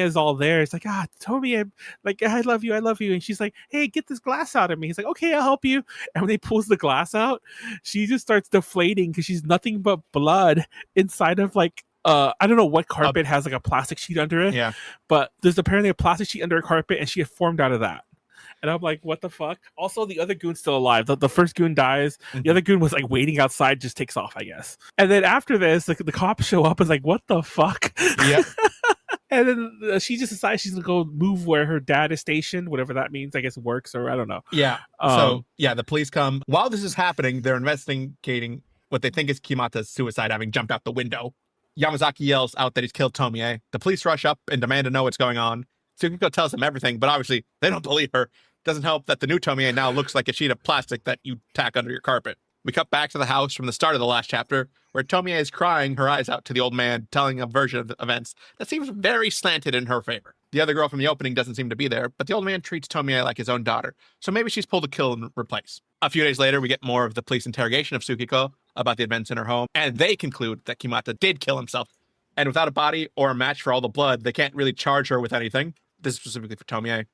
is all there. It's like, Tomie, like, I love you. And she's like, hey, get this glass out of me. He's like, okay, I'll help you. And when he pulls the glass out, she just starts deflating because she's nothing but blood inside of like, I don't know what carpet has like a plastic sheet under it. Yeah. But there's apparently a plastic sheet under a carpet and she had formed out of that. And I'm like, what the fuck? Also, the other goon's still alive. The first goon dies. The other goon was like waiting outside, just takes off, I guess. And then after this, the cops show up and is like, what the fuck? Yeah. And then she just decides she's gonna go move where her dad is stationed, whatever that means. I guess works, or I don't know. Yeah. The police come. While this is happening, they're investigating what they think is Kimata's suicide, having jumped out the window. Yamazaki yells out that he's killed Tomie. The police rush up and demand to know what's going on. Tsukiko tells them everything, but obviously they don't believe her. Doesn't help that the new Tomie now looks like a sheet of plastic that you tack under your carpet. We cut back to the house from the start of the last chapter, where Tomie is crying her eyes out to the old man, telling a version of the events that seems very slanted in her favor. The other girl from the opening doesn't seem to be there, but the old man treats Tomie like his own daughter, so maybe she's pulled a kill and replace. A few days later, we get more of the police interrogation of Tsukiko about the events in her home, and they conclude that Kimata did kill himself. And without a body or a match for all the blood, they can't really charge her with anything. This is specifically for Tomie.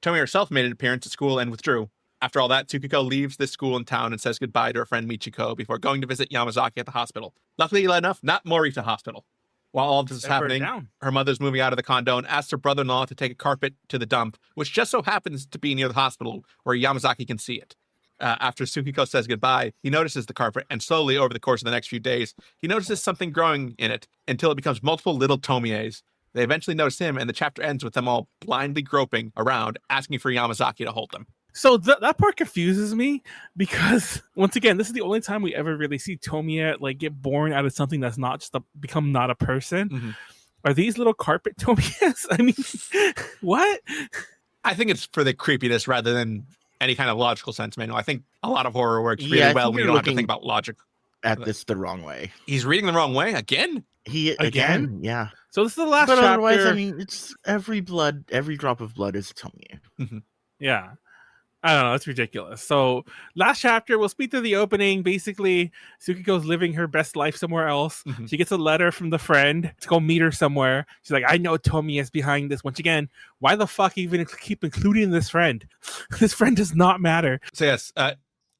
Tomie herself made an appearance at school and withdrew. After all that, Tsukiko leaves this school in town and says goodbye to her friend Michiko before going to visit Yamazaki at the hospital. Luckily enough, not Morita Hospital. While all of this is happening, her mother's moving out of the condo and asks her brother-in-law to take a carpet to the dump, which just so happens to be near the hospital where Yamazaki can see it. After Tsukiko says goodbye, he notices the carpet, and slowly over the course of the next few days, he notices something growing in it until it becomes multiple little Tomies. They eventually notice him, and the chapter ends with them all blindly groping around, asking for Yamazaki to hold them. So that part confuses me because, once again, this is the only time we ever really see Tomie like get born out of something that's not just become not a person. Mm-hmm. Are these little carpet Tomies? I mean, what? I think it's for the creepiness rather than any kind of logical sense, Manuel. I think a lot of horror works really well when you don't have to think about logic. At this the wrong way. He's reading the wrong way again? Again? Yeah. So this is the last but chapter. Otherwise, I mean, it's every drop of blood is Tomie. Mm-hmm. Yeah. I don't know. It's ridiculous. So last chapter, we'll speak through the opening. Basically, Tsukiko's living her best life somewhere else. Mm-hmm. She gets a letter from the friend to go meet her somewhere. She's like, I know Tomie is behind this. Once again, why the fuck even keep including this friend? This friend does not matter. So yes,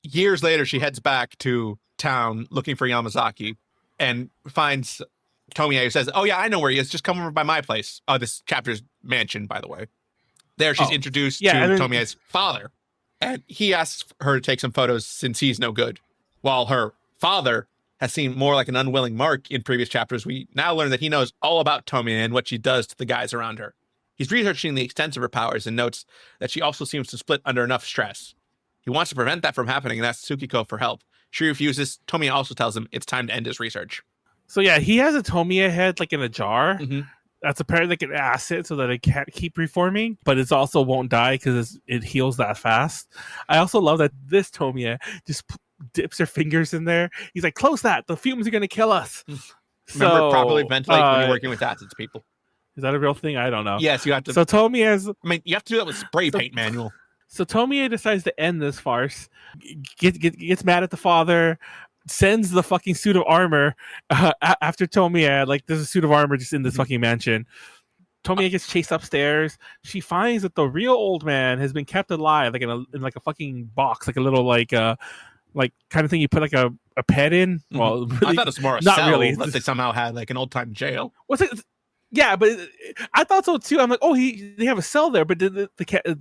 years later, she heads back to town looking for Yamazaki and finds Tomie, who says, oh yeah, I know where he is. Just come over by my place. This chapter's mansion, by the way. There she's introduced to Tomie's father. And he asks her to take some photos since he's no good. While her father has seemed more like an unwilling mark in previous chapters, we now learn that he knows all about Tomie and what she does to the guys around her. He's researching the extent of her powers and notes that she also seems to split under enough stress. He wants to prevent that from happening and asks Tsukiko for help. She refuses. Tomie also tells him it's time to end his research. So yeah, he has a Tomie head like in a jar. Mm-hmm. That's apparently like an acid so that it can't keep reforming, but it also won't die because it heals that fast. I also love that this Tomie just dips her fingers in there. He's like, close that. The fumes are going to kill us. Remember, properly ventilate when you're working with acids, people. Is that a real thing? I don't know. Yes, you have to. So Tomie has... I mean, you have to do that with spray paint, Manual. So Tomie decides to end this farce, gets mad at the father, sends the fucking suit of armor after Tomie. Like, there's a suit of armor just in this fucking mansion. Tomie gets chased upstairs. She finds that the real old man has been kept alive, like in a fucking box, like a little like kind of thing you put like a pet in. Well, really, I thought it was more a not cell really. that they somehow had like an old time jail. What's it? Yeah, but I thought so too. I'm like, oh, they have a cell there, but the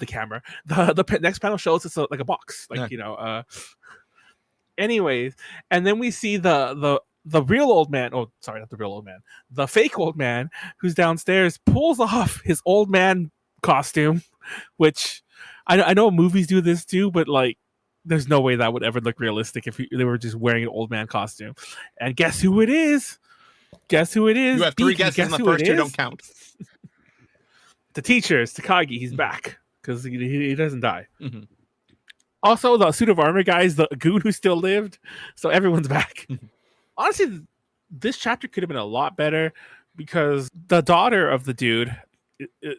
camera, the next panel shows it's like a box, like Anyways, and then we see the real old man. Oh, sorry, not the real old man. The fake old man who's downstairs pulls off his old man costume, which I know movies do this too, but like, there's no way that would ever look realistic if they were just wearing an old man costume. And guess who it is? Guess who it is? You have 3 guesses, and the first 2 don't count. The teacher is Takagi. He's back because he doesn't die. Mm-hmm. Also, the suit of armor guy is the goon who still lived, so everyone's back. Honestly, this chapter could have been a lot better because the daughter of the dude,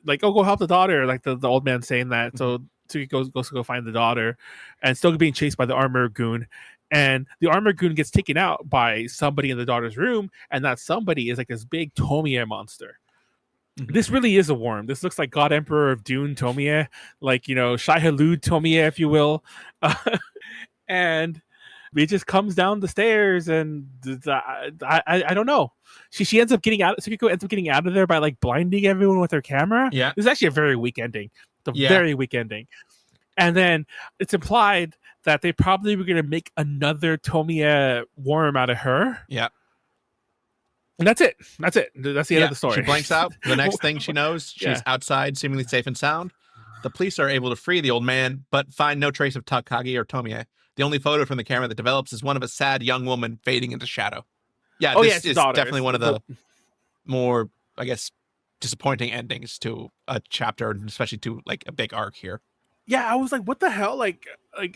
like, oh, go help the daughter, like the old man saying that. So Tsuki goes to go find the daughter, and still being chased by the armor goon. And the armor goon gets taken out by somebody in the daughter's room, and that somebody is like this big Tomie monster. This really is a worm. This looks like God Emperor of Dune Tomie, like, Shai Hulud Tomie, if you will. And it just comes down the stairs, and I don't know. She ends up getting out. Tsukiko ends up getting out of there by like blinding everyone with her camera. Yeah, this is actually a very weak ending. Very weak ending. And then it's implied that they probably were going to make another Tomie worm out of her. Yeah. And that's it. That's the end of the story. She blanks out. The next thing she knows, she's outside, seemingly safe and sound. The police are able to free the old man, but find no trace of Takagi or Tomie. The only photo from the camera that develops is one of a sad young woman fading into shadow. Yeah, this is definitely one of the more, I guess, disappointing endings to a chapter, especially to like a big arc here. Yeah, I was like, what the hell? Like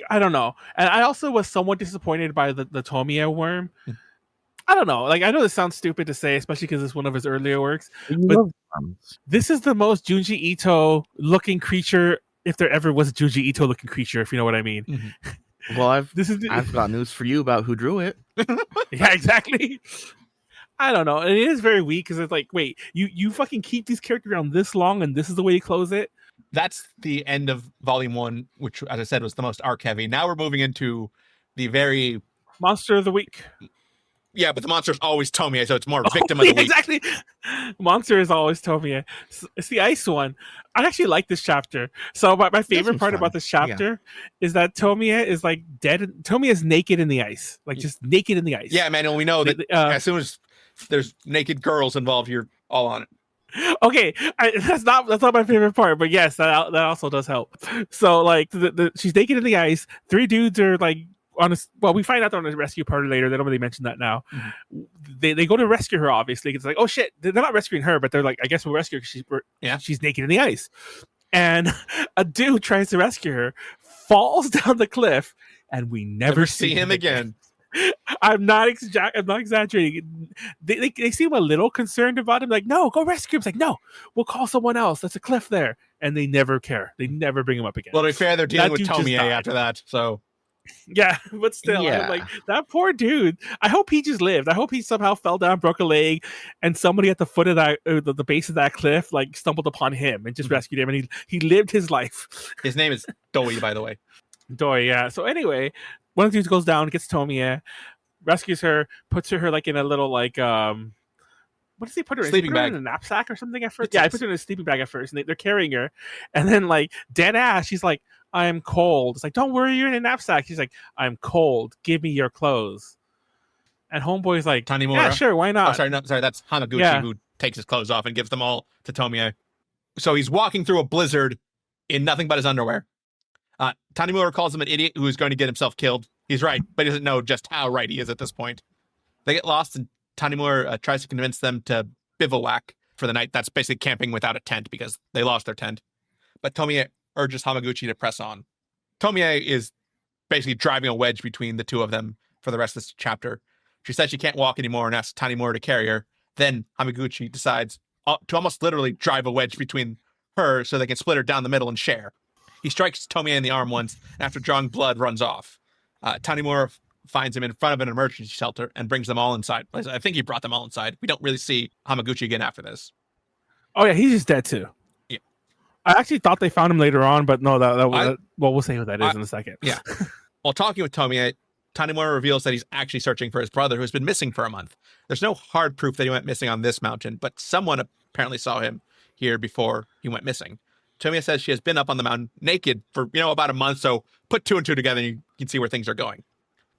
I don't know. And I also was somewhat disappointed by the Tomie worm. I don't know. Like, I know this sounds stupid to say, especially because it's one of his earlier works. But this is the most Junji Ito looking creature, if there ever was a Junji Ito looking creature, if you know what I mean. Mm-hmm. Well, I've got news for you about who drew it. Yeah, exactly. I don't know. And it is very weak because it's like, wait, you fucking keep these characters around this long, and this is the way you close it. That's the end of Volume 1, which, as I said, was the most arc heavy. Now we're moving into the very Monster of the Week. Yeah, but the monster is always Tomie, so it's more victim of the week. Exactly. Monster is always Tomie. It's the ice one. I actually like this chapter. So my favorite part about this chapter is that Tomie is like dead. Tomie is naked in the ice, like just naked in the ice. Yeah, man. And we know that as soon as there's naked girls involved, you're all on it. Okay, that's not my favorite part, but yes, that also does help. So like, she's naked in the ice. 3 dudes are like. We find out they're on a rescue party later. They don't really mention that now. Mm-hmm. They go to rescue her, obviously. It's like, oh shit, they're not rescuing her, but they're like, I guess we'll rescue her. She's naked in the ice. And a dude tries to rescue her, falls down the cliff, and we never see him again. I'm not exaggerating. They seem a little concerned about him. Like, no, go rescue him. It's like, no, we'll call someone else. There's a cliff there. And they never care. They never bring him up again. Well, to be fair, they're dealing with Tomie after that, so... Yeah, but still, I'm like, that poor dude. I hope he just lived. I hope he somehow fell down, broke a leg, and somebody at the foot of that, the base of that cliff, like stumbled upon him and just rescued him, and he lived his life. His name is Doi, by the way. Doi, yeah. So anyway, one of the dudes goes down, gets Tomie, rescues her, puts her like in a little like what does he put her in? Sleeping bag. In a knapsack or something at first? Yeah, I put her in a sleeping bag at first, and they're carrying her, and then like dead ass, she's like, I'm cold. It's like, don't worry, you're in a knapsack. She's like, I'm cold. Give me your clothes. And Homeboy's like, Tanimura. Yeah, sure, why not? Sorry, that's Hamaguchi who takes his clothes off and gives them all to Tomie. So he's walking through a blizzard in nothing but his underwear. Tanimura calls him an idiot who is going to get himself killed. He's right, but he doesn't know just how right he is at this point. They get lost, and Tanimura tries to convince them to bivouac for the night. That's basically camping without a tent because they lost their tent. But Tomie urges Hamaguchi to press on. Tomie is basically driving a wedge between the two of them for the rest of this chapter. She says she can't walk anymore and asks Tanimura to carry her. Then Hamaguchi decides to almost literally drive a wedge between her so they can split her down the middle and share. He strikes Tomie in the arm once, and after drawing blood, runs off. Tanimura finds him in front of an emergency shelter and brings them all inside. I think he brought them all inside. We don't really see Hamaguchi again after this. Oh yeah, he's just dead too. Yeah. I actually thought they found him later on, but no, well, we'll say who that is in a second. Yeah. While talking with Tomie, Tanimura reveals that he's actually searching for his brother who's been missing for a month. There's no hard proof that he went missing on this mountain, but someone apparently saw him here before he went missing. Tomie says she has been up on the mountain naked for, about a month, so put 2 and 2 together and you can see where things are going.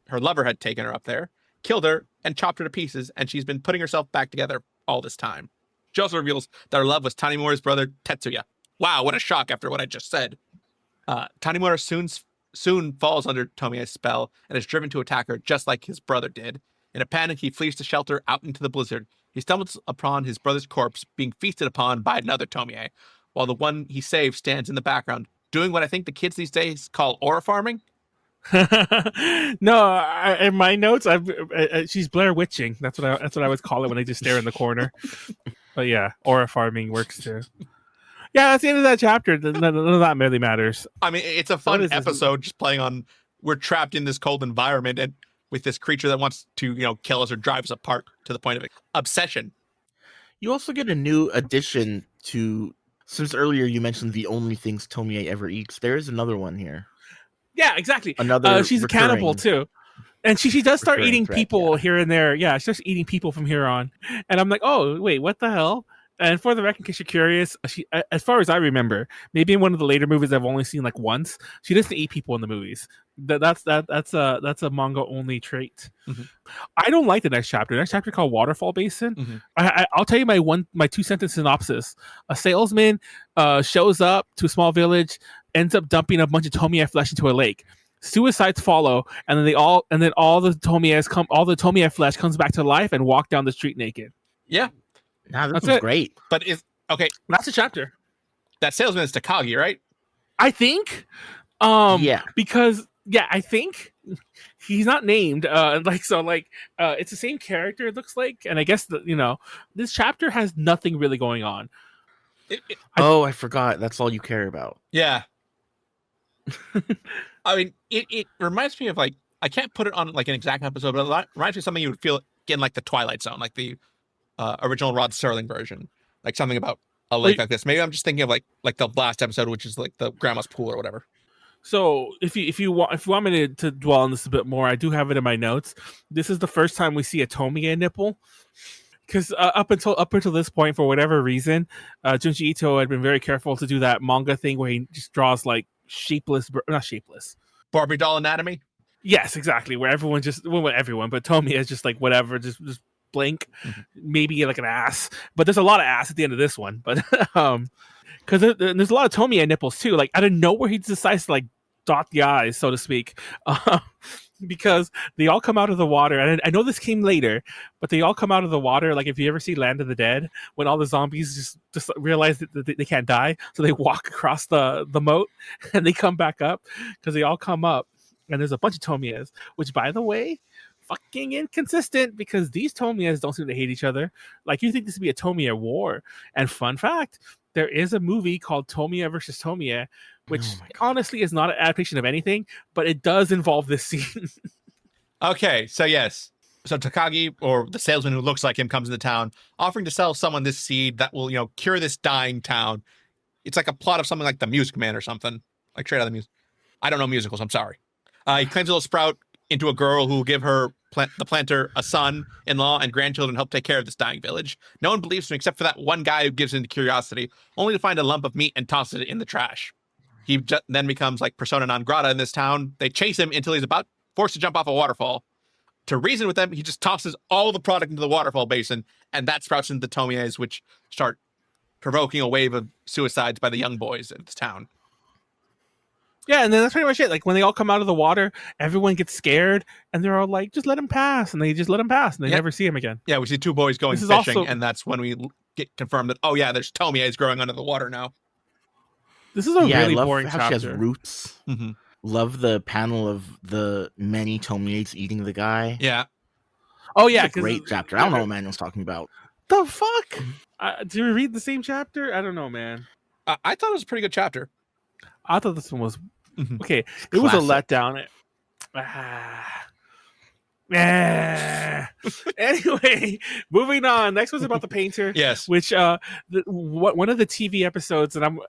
Her lover had taken her up there, killed her, and chopped her to pieces, and she's been putting herself back together all this time. She also reveals that her love was Tanimura's brother, Tetsuya. Wow, what a shock after what I just said. Tanimura soon falls under Tomie's spell and is driven to attack her just like his brother did. In a panic, he flees to shelter out into the blizzard. He stumbles upon his brother's corpse being feasted upon by another Tomie, while the one he saved stands in the background, doing what I think the kids these days call aura farming. No, in my notes, she's Blair witching. That's what I would call it when I just stare in the corner. But yeah, aura farming works too. Yeah, that's the end of that chapter. None of that really matters. I mean, it's a fun episode just playing on we're trapped in this cold environment and with this creature that wants to, kill us or drive us apart to the point of obsession. You also get a new addition to, since earlier you mentioned the only things Tomie ever eats, there is another one here. Yeah, exactly. Another she's a cannibal too. And she does start eating people here and there. Yeah, she starts eating people from here on. And I'm like, oh, wait, what the hell? And for the record, in case you're curious, she, as far as I remember, maybe in one of the later movies I've only seen like once, she doesn't eat people in the movies. That's a manga only trait. Mm-hmm. I don't like the next chapter. The next chapter called Waterfall Basin. Mm-hmm. I'll tell you my 2-sentence synopsis. A salesman shows up to a small village, ends up dumping a bunch of Tomie flesh into a lake. Suicides follow, and then all the Tomie flesh comes back to life and walk down the street naked. Yeah. Nah, this is great. But that's a chapter. That salesman is Takagi, right? I think. Yeah. Because I think he's not named. It's the same character. It looks like, and I guess this chapter has nothing really going on. I forgot. That's all you care about. Yeah. I mean, it reminds me of I can't put it on like an exact episode, but it reminds me of something you would feel in like the Twilight Zone, like the original Rod Serling version, like something about a lake like this. Maybe I'm just thinking of like the last episode, which is like the grandma's pool or whatever. So if you want me to dwell on this a bit more, I do have it in my notes. This is the first time we see a Tomie nipple. Because up until this point, for whatever reason, Junji Ito had been very careful to do that manga thing where he just draws like not shapeless Barbie doll anatomy. Yes, exactly. Where everyone but Tomie is just like whatever, just blank, maybe like an ass. But there's a lot of ass at the end of this one. But because there's a lot of Tomie nipples too. Like out of nowhere, he decides to like dot the eyes, so to speak. Because they all come out of the water, and I know this came later, but they all come out of the water. Like if you ever see Land of the Dead, when all the zombies just realize that they can't die, so they walk across the moat and they come back up because they all come up, and there's a bunch of Tomias, which by the way, fucking inconsistent because these Tomias don't seem to hate each other. Like you think this would be a Tomie war, and fun fact, there is a movie called Tomie versus Tomie, which honestly is not an adaptation of anything, but it does involve this scene. Okay, so yes. So Takagi, or the salesman who looks like him, comes into town, offering to sell someone this seed that will, cure this dying town. It's like a plot of something like The Music Man or something. Like straight out of the music. I don't know musicals, I'm sorry. He claims it'll sprout into a girl who will give her, the planter, a son-in-law and grandchildren, help take care of this dying village. No one believes him except for that one guy who gives in to curiosity, only to find a lump of meat and tosses it in the trash. He then becomes like persona non grata in this town. They chase him until he's about forced to jump off a waterfall. To reason with them, he just tosses all the product into the waterfall basin, and that sprouts into the Tomies, which start provoking a wave of suicides by the young boys in this town. Yeah, and then that's pretty much it. Like when they all come out of the water, everyone gets scared, and they're all like, "Just let him pass," and they just let him pass, and they never see him again. Yeah, we see 2 boys going fishing, and that's when we get confirmed that there's Tomies growing under the water now. This is a really boring how chapter. She has roots. Mm-hmm. Love the panel of the many Tomies eating the guy. Yeah. Oh yeah, it's a great chapter. I don't know what Manuel's talking about. The fuck? Did we read the same chapter? I don't know, man. I thought it was a pretty good chapter. I thought this one was okay. It was a letdown. Anyway, moving on. Next one's about the painter. Yes. Which one of the TV episodes, and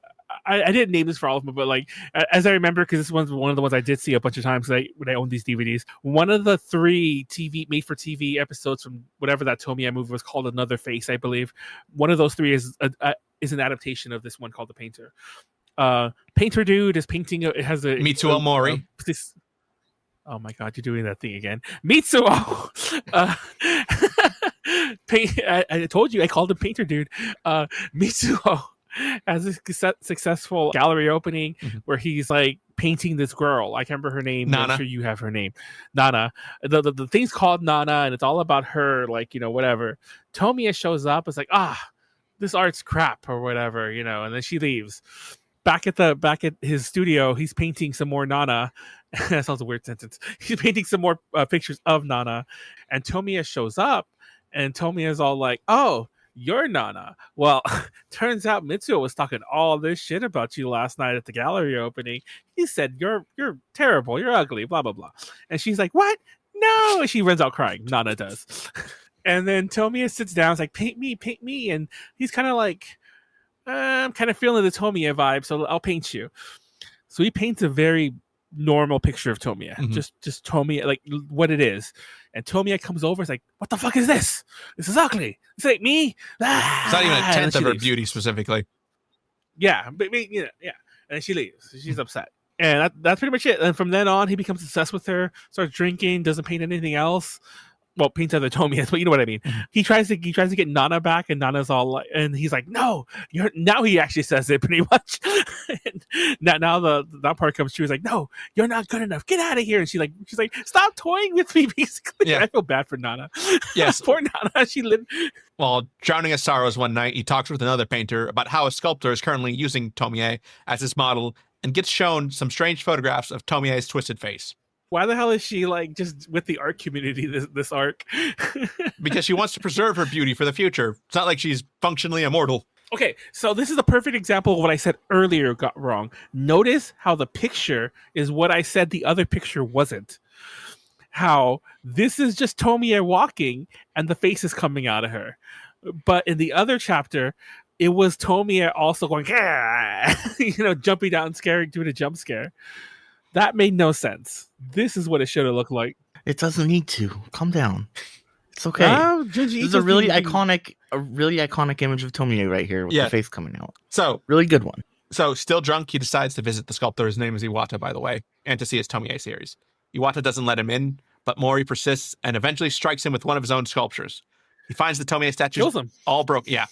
I didn't name this for all of them, but like as I remember, because this one's one of the ones I did see a bunch of times when I owned these DVDs. One of the 3 made for TV episodes from whatever that Tomie movie was called, Another Face, I believe. One of those 3 is an adaptation of this one called The Painter. Painter dude is painting. It has a Mitsuo Mori. Oh my god, you're doing that thing again. Mitsuo! I told you, I called him Painter Dude. Mitsuo has a successful gallery opening where he's like painting this girl. I can't remember her name. Nana. I'm sure you have her name. Nana. The thing's called Nana, and it's all about her, like, whatever. Tomie shows up. It's like, this art's crap or whatever, and then she leaves. Back at his studio, he's painting some more Nana. That sounds a weird sentence. He's painting some more pictures of Nana, and Tomie shows up, and Tomie is all like, "Oh, you're Nana." Well, turns out Mitsuo was talking all this shit about you last night at the gallery opening. He said you're terrible, you're ugly, blah blah blah. And she's like, "What? No!" And she runs out crying. Nana does. And then Tomie sits down, is like, paint me," and he's kind of like, I'm kind of feeling the Tomie vibe, so I'll paint you. So he paints a very normal picture of Tomie, just Tomie, like what it is. And Tomie comes over, it's like, "What the fuck is this? This is ugly. This ain't me." It's not even a tenth of her beauty specifically. Yeah, but yeah. And then she leaves. She's upset. And that's pretty much it. And from then on, he becomes obsessed with her, starts drinking, doesn't paint anything else. Well, paints other Tomie, but you know what I mean. He tries to get Nana back, and Nana's all like, and he's like, "No, you're." Now he actually says it pretty much. And now that part comes true. He's like, "No, you're not good enough. Get out of here." And she's like, "Stop toying with me." Basically, yeah. I feel bad for Nana. Yes, poor Nana. She lived. While drowning his sorrows one night, he talks with another painter about how a sculptor is currently using Tomie as his model, and gets shown some strange photographs of Tomie's twisted face. Why the hell is she like just with the art community this arc? Because she wants to preserve her beauty for the future. It's not like she's functionally immortal. Okay, so this is a perfect example of what I said earlier got wrong. Notice how the picture is what I said the other picture wasn't. How this is just Tomie walking and the face is coming out of her. But in the other chapter, it was Tomie also going, jumping down, doing a jump scare. That made no sense. This is what it should have looked like. It doesn't need to. Calm down. It's okay. This is a really iconic image of Tomie right here with the face coming out. So really good one. So still drunk, he decides to visit the sculptor. His name is Iwata, by the way, and to see his Tomie series. Iwata doesn't let him in, but Mori persists and eventually strikes him with one of his own sculptures. He finds the Tomie statues kills him. All broken. Yeah.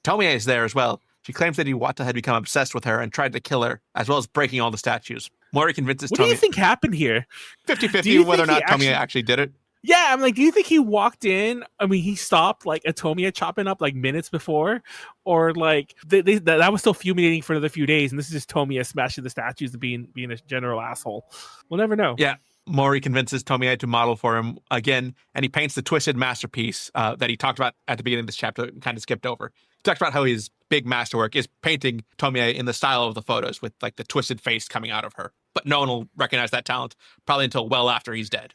Tomie is there as well. She claims that Iwata had become obsessed with her and tried to kill her, as well as breaking all the statues. Mori convinces Tomie. What do you think happened here? 50-50 whether or not Tomie actually did it. Yeah, I'm like, do you think he walked in? I mean, he stopped like a Tomie chopping up like minutes before, or like that was still fuminating for another few days, and this is just Tomie smashing the statues and being a general asshole. We'll never know. Yeah, Mori convinces Tomie to model for him again, and he paints the twisted masterpiece that he talked about at the beginning of this chapter and kind of skipped over. He talks about how his big masterwork is painting Tomie in the style of the photos with like the twisted face coming out of her. But no one will recognize that talent probably until well after he's dead.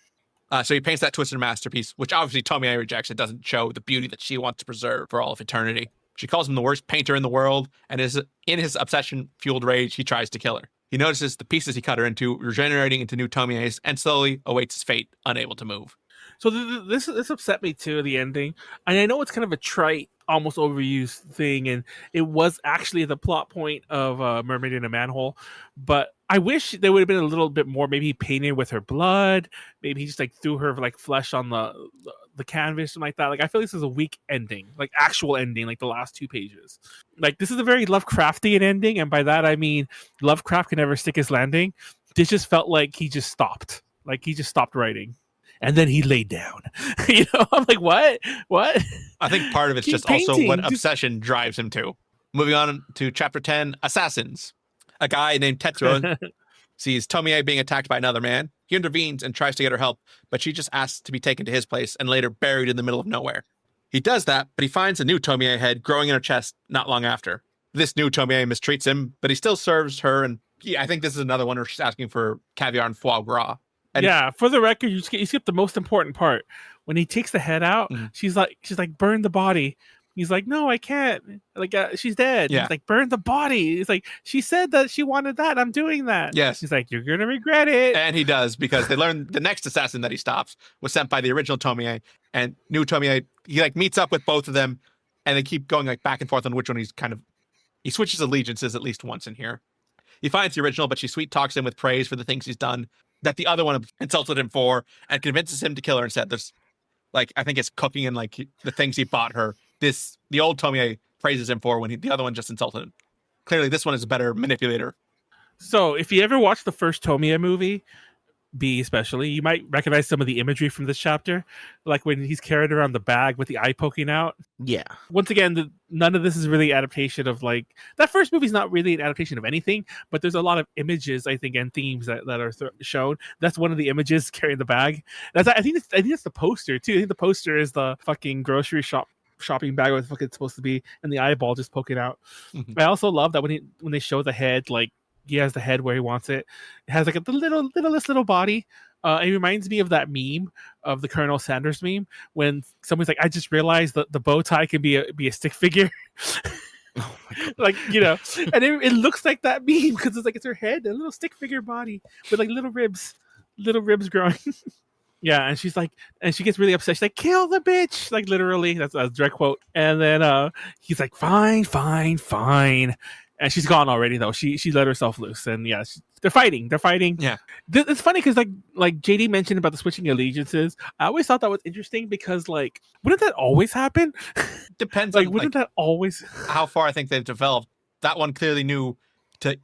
So he paints that twisted masterpiece, which obviously Tomie rejects. It doesn't show the beauty that she wants to preserve for all of eternity. She calls him the worst painter in the world, and in his obsession-fueled rage, he tries to kill her. He notices the pieces he cut her into regenerating into new Tomies, and slowly awaits his fate, unable to move. So this upset me too, the ending. And I know it's kind of a trite, almost overused thing, and it was actually the plot point of Mermaid in a Manhole, but I wish there would have been a little bit more. Maybe he painted with her blood. Maybe he just like threw her like flesh on the canvas, something like that. Like I feel this is a weak ending, like actual ending, like the last 2 pages. Like this is a very Lovecraftian ending, and by that I mean Lovecraft can never stick his landing. This just felt like he just stopped. Like he just stopped writing. And then he laid down. I'm like, what? I think part of it's just painting. Also what obsession drives him to. Moving on to chapter 10, Assassins. A guy named Tetsuo sees Tomie being attacked by another man. He intervenes and tries to get her help, but she just asks to be taken to his place and later buried in the middle of nowhere. He does that, but he finds a new Tomie head growing in her chest not long after. This new Tomie mistreats him, but he still serves her, and I think this is another one where she's asking for caviar and foie gras. Yeah, for the record, you skip the most important part. When he takes the head out, she's like, burn the body. He's like, no, I can't. Like, she's dead. Yeah. He's like, burn the body. He's like, she said that she wanted that. I'm doing that. Yes. He's like, you're gonna regret it. And he does, because they learn the next assassin that he stops was sent by the original Tomie, and new Tomie, he like meets up with both of them, and they keep going like back and forth on which one he switches allegiances at least once in here. He finds the original, but she sweet talks him with praise for the things he's done that the other one insulted him for, and convinces him to kill her instead. There's like, I think it's cooking and like the things he bought her. The old Tomie praises him for when the other one just insulted him. Clearly, this one is a better manipulator. So, if you ever watched the first Tomie movie, B especially, you might recognize some of the imagery from this chapter, like when he's carried around the bag with the eye poking out. Yeah. Once again, none of this is really adaptation of like that first movie's not really an adaptation of anything, but there's a lot of images, I think, and themes that are shown. That's one of the images carrying the bag. I think that's the poster too. I think the poster is the fucking grocery shopping bag where the fuck it's supposed to be, and the eyeball just poking out. I also love that when they show the head, like he has the head where he wants it. It has like the little body. It reminds me of that meme of the Colonel Sanders meme when somebody's like, I just realized that the bow tie can be a stick figure. Oh my God. Like, and it looks like that meme because it's her head, a little stick figure body with like little ribs growing. Yeah, and she's like, and she gets really upset. She's like, kill the bitch, like literally. That's a direct quote. And then he's like, fine. And she's gone already though. She let herself loose, and yeah, they're fighting. Yeah, it's funny because like JD mentioned about the switching allegiances. I always thought that was interesting because like, wouldn't that always happen? Depends like, on wouldn't that always? how far I think they've developed. That one clearly knew if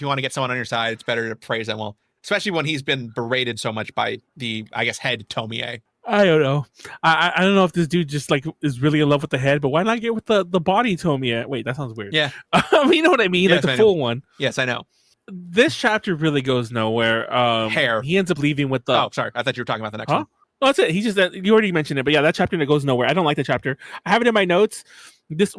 you want to get someone on your side, it's better to praise them. Well, especially when he's been berated so much by the, I guess, head Tomie. I don't know. I don't know if this dude just like is really in love with the head, but why not get with the body Tomie? Wait, that sounds weird. Yeah. You know what I mean? Yes, like the full one. Yes, I know. This chapter really goes nowhere. Hair. He ends up leaving with the... Oh, sorry. I thought you were talking about the next one. Oh, that's it. He just... you already mentioned it, but yeah, that chapter that goes nowhere. I don't like the chapter. I have it in my notes. This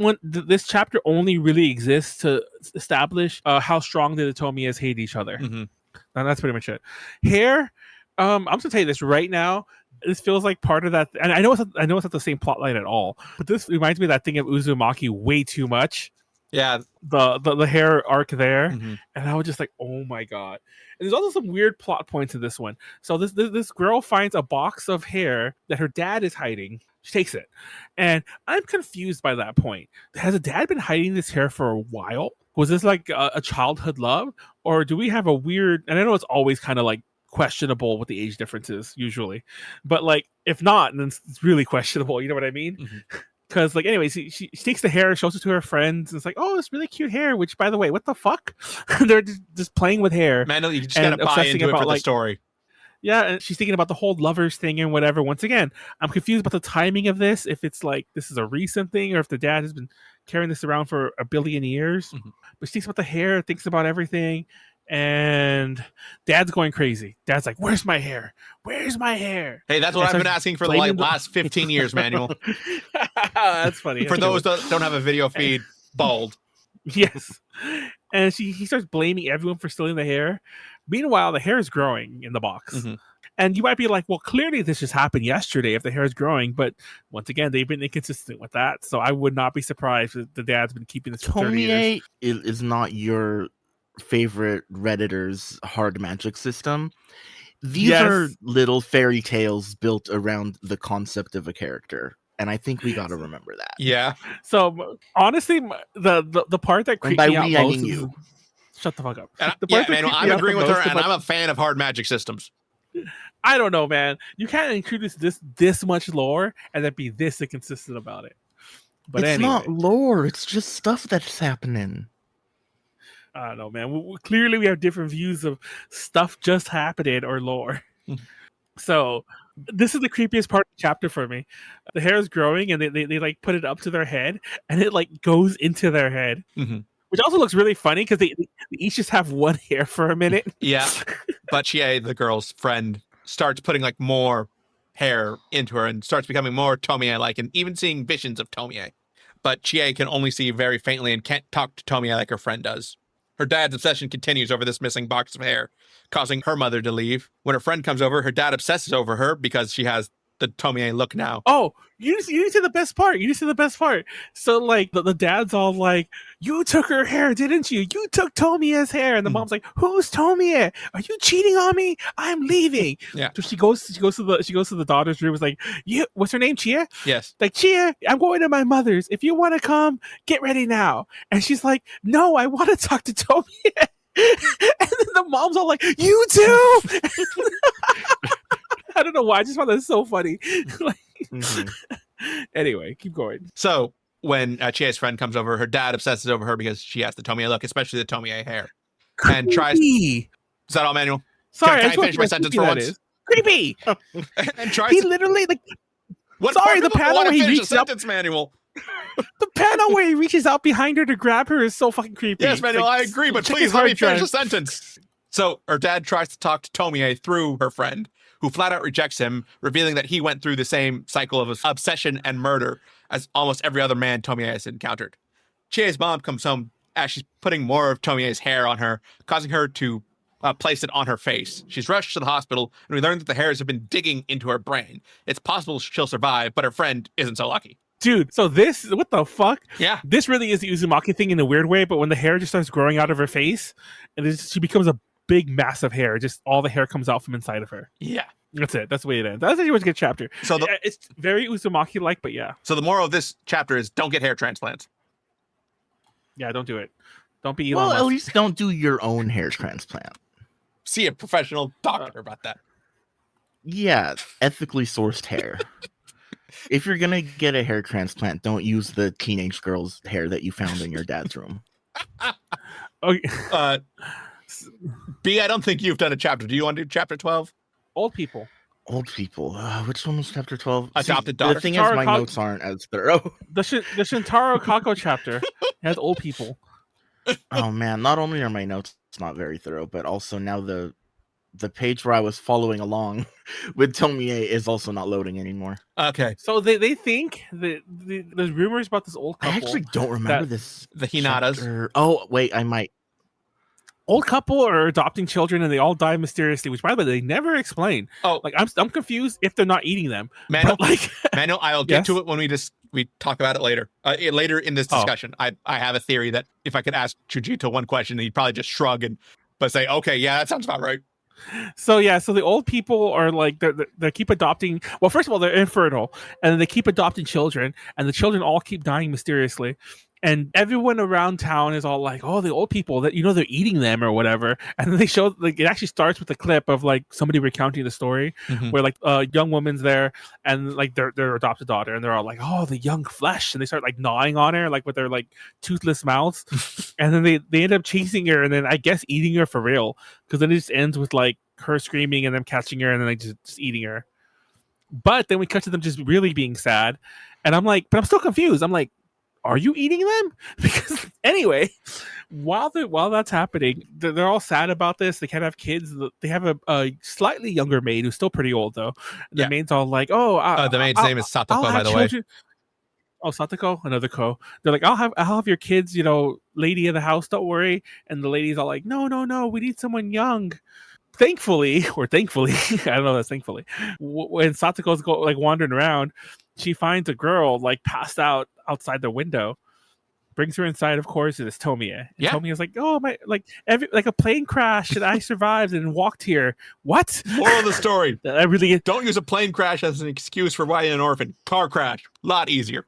chapter only really exists to establish how strongly the Tomias hate each other. And that's pretty much it. Hair... I'm just gonna tell you this right now. This feels like part of that, and I know it's not the same plot line at all. But this reminds me of that thing of Uzumaki way too much. Yeah, the hair arc there, and I was just like, oh my god. And there's also some weird plot points in this one. So this girl finds a box of hair that her dad is hiding. She takes it, and I'm confused by that point. Has the dad been hiding this hair for a while? Was this like a childhood love, or do we have a weird? And I know it's always kind of like questionable with the age differences usually, but like if not, then it's really questionable, you know what I mean? Because like anyways, she takes the hair, shows it to her friends, and it's like, oh, it's really cute hair, which by the way, what the fuck? They're just playing with hair. Man, you just gotta buy into it for the story. Yeah, and she's thinking about the whole lovers thing and whatever. Once again, I'm confused about the timing of this, if it's like this is a recent thing or if the dad has been carrying this around for a billion years. But she thinks about the hair, thinks about everything, and dad's going crazy. Dad's like, where's my hair? Where's my hair? Hey, that's what I've been asking for the last 15 years, Manuel. That's funny. For those that don't have a video feed, bald. Yes. And he starts blaming everyone for stealing the hair. Meanwhile, the hair is growing in the box. And you might be like, well, clearly this just happened yesterday if the hair is growing. But once again, they've been inconsistent with that. So I would not be surprised if the dad's been keeping this for 30 years. Tomie is not your favorite Redditor's hard magic system. These are little fairy tales built around the concept of a character, and I think we got to remember that. Yeah. So honestly, the part that creeped me out most is... you. Shut the fuck up. Man, I'm agreeing with her, and I'm a fan of hard magic systems. I don't know, man. You can't introduce this much lore and then be this inconsistent about it. But it's anyway. not lore. It's just stuff that's happening. I don't know, man. Clearly, we have different views of stuff just happening or lore. So, this is the creepiest part of the chapter for me. The hair is growing, and they like put it up to their head, and it like goes into their head, which also looks really funny because they each just have one hair for a minute. Yeah, but Chie, the girl's friend, starts putting like more hair into her and starts becoming more Tomie-like, and even seeing visions of Tomie. But Chie can only see very faintly and can't talk to Tomie like her friend does. Her dad's obsession continues over this missing box of hair, causing her mother to leave. When her friend comes over, her dad obsesses over her because she has the Tomie look now. Oh, you need to say the best part. You need to say the best part. So like the dad's all like, "You took her hair, didn't you? You took Tomie's hair." And the mom's like, "Who's Tomie? Are you cheating on me? I'm leaving." Yeah. So she goes to the daughter's room. It's like, "You, what's her name? Chia?" Yes. Like, "Chia, I'm going to my mother's. If you want to come, get ready now." And she's like, "No, I want to talk to Tomie." And then the mom's all like, "You too." I don't know why. I just found that so funny. Like, anyway, keep going. So when Chia's friend comes over, her dad obsesses over her because she has the Tomie look, especially the Tomie hair. And tries. Is that all, Manuel? Sorry, can I finish my sentence for once? Creepy. And tries. He literally like. What sorry, the panel where he finish reaches the up. sentence, Manuel. The panel where he reaches out behind her to grab her is so fucking creepy. Yes, Manuel, Like, I agree, but check please his let me hard finish drive. the sentence. So her dad tries to talk to Tomie through her friend, who flat out rejects him, revealing that he went through the same cycle of obsession and murder as almost every other man Tomie has encountered. Chie's mom comes home as she's putting more of Tomie's hair on her, causing her to place it on her face. She's rushed to the hospital, and we learn that the hairs have been digging into her brain. It's possible she'll survive, but her friend isn't so lucky. Dude, so this, what the fuck? Yeah. This really is the Uzumaki thing in a weird way, but when the hair just starts growing out of her face, and she becomes a big mass of hair, just all the hair comes out from inside of her. Yeah. That's it. That's the way it ends. That's actually a good chapter. So it's very Uzumaki-like, but yeah. So the moral of this chapter is don't get hair transplants. Yeah, don't do it. Don't be Elon Well, Musk. at least don't do your own hair transplant. See a professional doctor about that. Yeah, ethically sourced hair. If you're gonna get a hair transplant, don't use the teenage girl's hair that you found in your dad's room. Okay. B, I don't think you've done a chapter. Do you want to do chapter 12? Old people. Old people. Which one was chapter 12? Adopted daughter. The thing is, Shintaro my notes aren't as thorough. The Shintaro Kako chapter has old people. Oh man, not only are my notes not very thorough, but also now the page where I was following along with Tomie is also not loading anymore. Okay. So they think that there's rumors about this old couple. I actually don't remember this. The Hinatas. chapter. Oh, wait, I might. Old couple are adopting children and they all die mysteriously, which by the way they never explain. Oh, Like I'm confused if they're not eating them. Manuel, But, like Manuel, I'll get Yes? to it when we talk about it later. Later in this discussion, I have a theory that if I could ask Junji Ito one question, he'd probably just shrug but say, "Okay, yeah, that sounds about right." so the old people are like they keep adopting. Well, first of all, they're infertile, and then they keep adopting children, and the children all keep dying mysteriously. And everyone around town is all like, "Oh, the old people that they're eating them or whatever." And then they show like it actually starts with a clip of like somebody recounting the story where like a young woman's there and like their adopted daughter, and they're all like, "Oh, the young flesh," and they start like gnawing on her like with their like toothless mouths, and then they end up chasing her and then I guess eating her for real because then it just ends with like her screaming and them catching her and then like just eating her. But then we cut to them just really being sad, and I'm like, but I'm still confused. I'm like, are you eating them? Because anyway, while that's happening, they're all sad about this. They can't have kids. They have a slightly younger maid who's still pretty old though. The maid's all like, "Oh, The maid's name is Satoko, by the way. Oh, Satoko, another ko. They're like, I'll have your kids, lady of the house. Don't worry." And the lady's all like, No, we need someone young. Thankfully, I don't know if that's thankfully. When Satoko's wandering around, she finds a girl like passed out outside the window. Brings her inside, of course, and it's Tomie. And Yeah. Tomie is like, "Oh my, like a plane crash, and I survived and walked here." What? Moral of the story: I really, don't use a plane crash as an excuse for why you're an orphan. Car crash, a lot easier.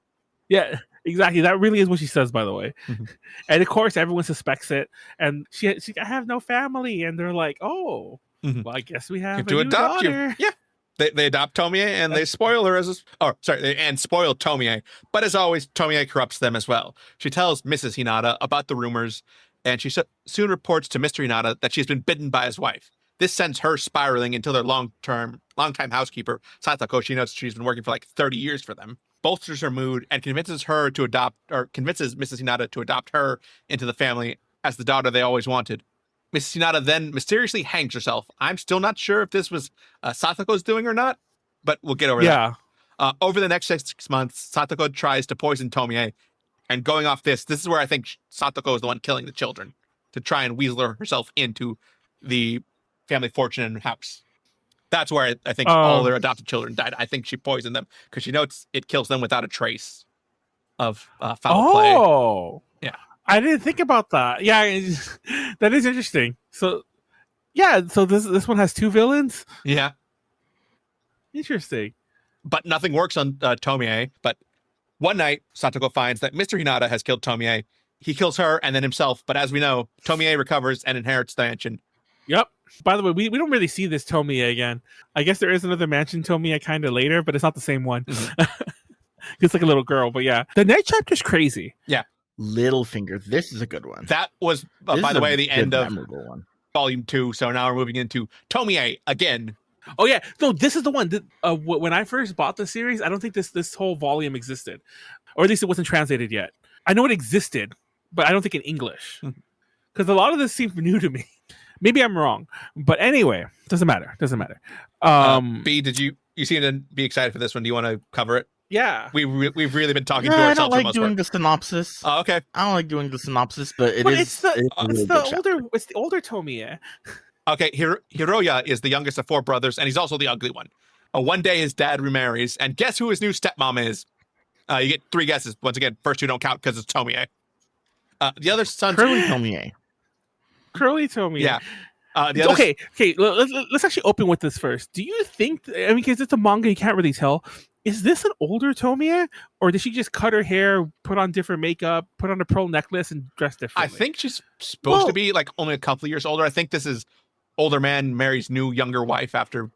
yeah, exactly. That really is what she says, by the way. Mhm. And of course, everyone suspects it. And she I have no family, and they're like, "Oh, Mhm. well, I guess we have Have a to new adopt you. daughter." Yeah. They adopt Tomie and they spoil her and spoil Tomie. But as always, Tomie corrupts them as well. She tells Mrs. Hinata about the rumors, and she soon reports to Mr. Hinata that she's been bitten by his wife. This sends her spiraling until their longtime housekeeper, Satoko, she knows she's been working for like 30 years for them, bolsters her mood and convinces Mrs. Hinata to adopt her into the family as the daughter they always wanted. Mrs. Hinata then mysteriously hangs herself. I'm still not sure if this was Satoko's doing or not, but we'll get over that. Over the next 6 months, Satoko tries to poison Tomie, and going off this is where I think Satoko is the one killing the children, to try and weasel herself into the family fortune and house. That's where I think all their adopted children died. I think she poisoned them because she knows it kills them without a trace of foul play. Oh, yeah. I didn't think about that. Yeah, that is interesting. So, yeah, so this one has 2 villains. Yeah, interesting. But nothing works on Tomie. But one night, Satoko finds that Mr. Hinata has killed Tomie. He kills her and then himself. But as we know, Tomie recovers and inherits the mansion. Yep. By the way, we don't really see this Tomie again. I guess there is another mansion Tomie kind of later, but it's not the same one. Mm-hmm. It's like a little girl, but yeah. The next chapter's crazy. Yeah. Littlefinger. This is a good one. That was, by the way, the end of Volume 2. So now we're moving into Tomie again. Oh, yeah. No, this is the one. When I first bought the series, I don't think this whole volume existed. Or at least it wasn't translated yet. I know it existed, but I don't think in English. Because a lot of this seems new to me. Maybe I'm wrong. But anyway, doesn't matter. B, did you seem to be excited for this one? Do you want to cover it? Yeah. We've really been talking to ourselves. I don't like doing the synopsis. Oh, okay. I don't like doing the synopsis, but it's the older Tomie. Okay, Hiroya is the youngest of 4 brothers, and he's also the ugly one. One day his dad remarries, and guess who his new stepmom is? You get 3 guesses. Once again, first 2 don't count because it's Tomie. The other son's Curly Tomie. Yeah. Okay. Let's actually open with this first. Do you think? I mean, because it's a manga, you can't really tell. Is this an older Tomie, or did she just cut her hair, put on different makeup, put on a pearl necklace, and dress differently? I think she's supposed to be like only a couple of years older. I think this is older man marries new younger wife after.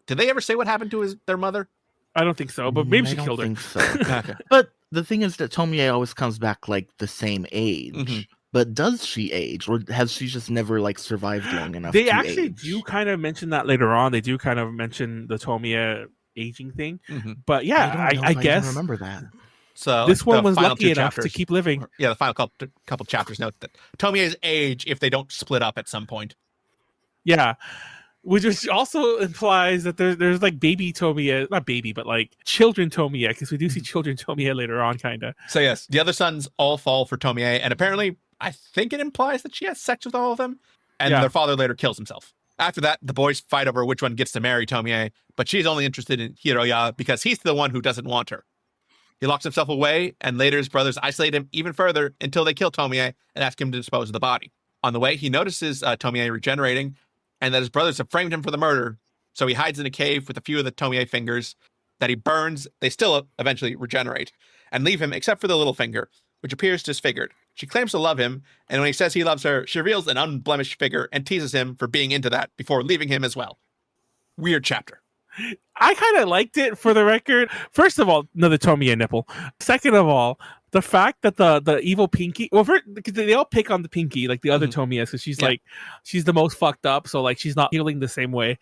Did they ever say what happened to their mother? I don't think so, but maybe she killed her. Think so. Okay. But the thing is that Tomie always comes back like the same age. Mm-hmm. But does she age, or has she just never like survived long enough? They actually do kind of mention that later on. They do kind of mention the Tomie aging thing. Mm-hmm. But yeah, I guess I remember that. So this one was lucky enough to keep living. Yeah, the final couple chapters note that Tomie's age if they don't split up at some point. Yeah. Which also implies that there's like baby Tomie, not baby, but like children Tomie, because we do see children Tomie later on, kind of. So yes, the other sons all fall for Tomie, and apparently I think it implies that she has sex with all of them, and their father later kills himself. After that, the boys fight over which one gets to marry Tomie, but she's only interested in Hiroya because he's the one who doesn't want her. He locks himself away, and later his brothers isolate him even further until they kill Tomie and ask him to dispose of the body. On the way, he notices Tomie regenerating, and that his brothers have framed him for the murder, so he hides in a cave with a few of the Tomie fingers that he burns. They still eventually regenerate, and leave him except for the little finger, which appears disfigured. She claims to love him, and when he says he loves her, she reveals an unblemished figure and teases him for being into that before leaving him as well. Weird chapter. I kind of liked it, for the record. First of all, another Tomie nipple. Second of all, the fact that the evil Pinky, well, because they all pick on the Pinky, like the other Tomie, because she's like, she's the most fucked up, so like she's not healing the same way.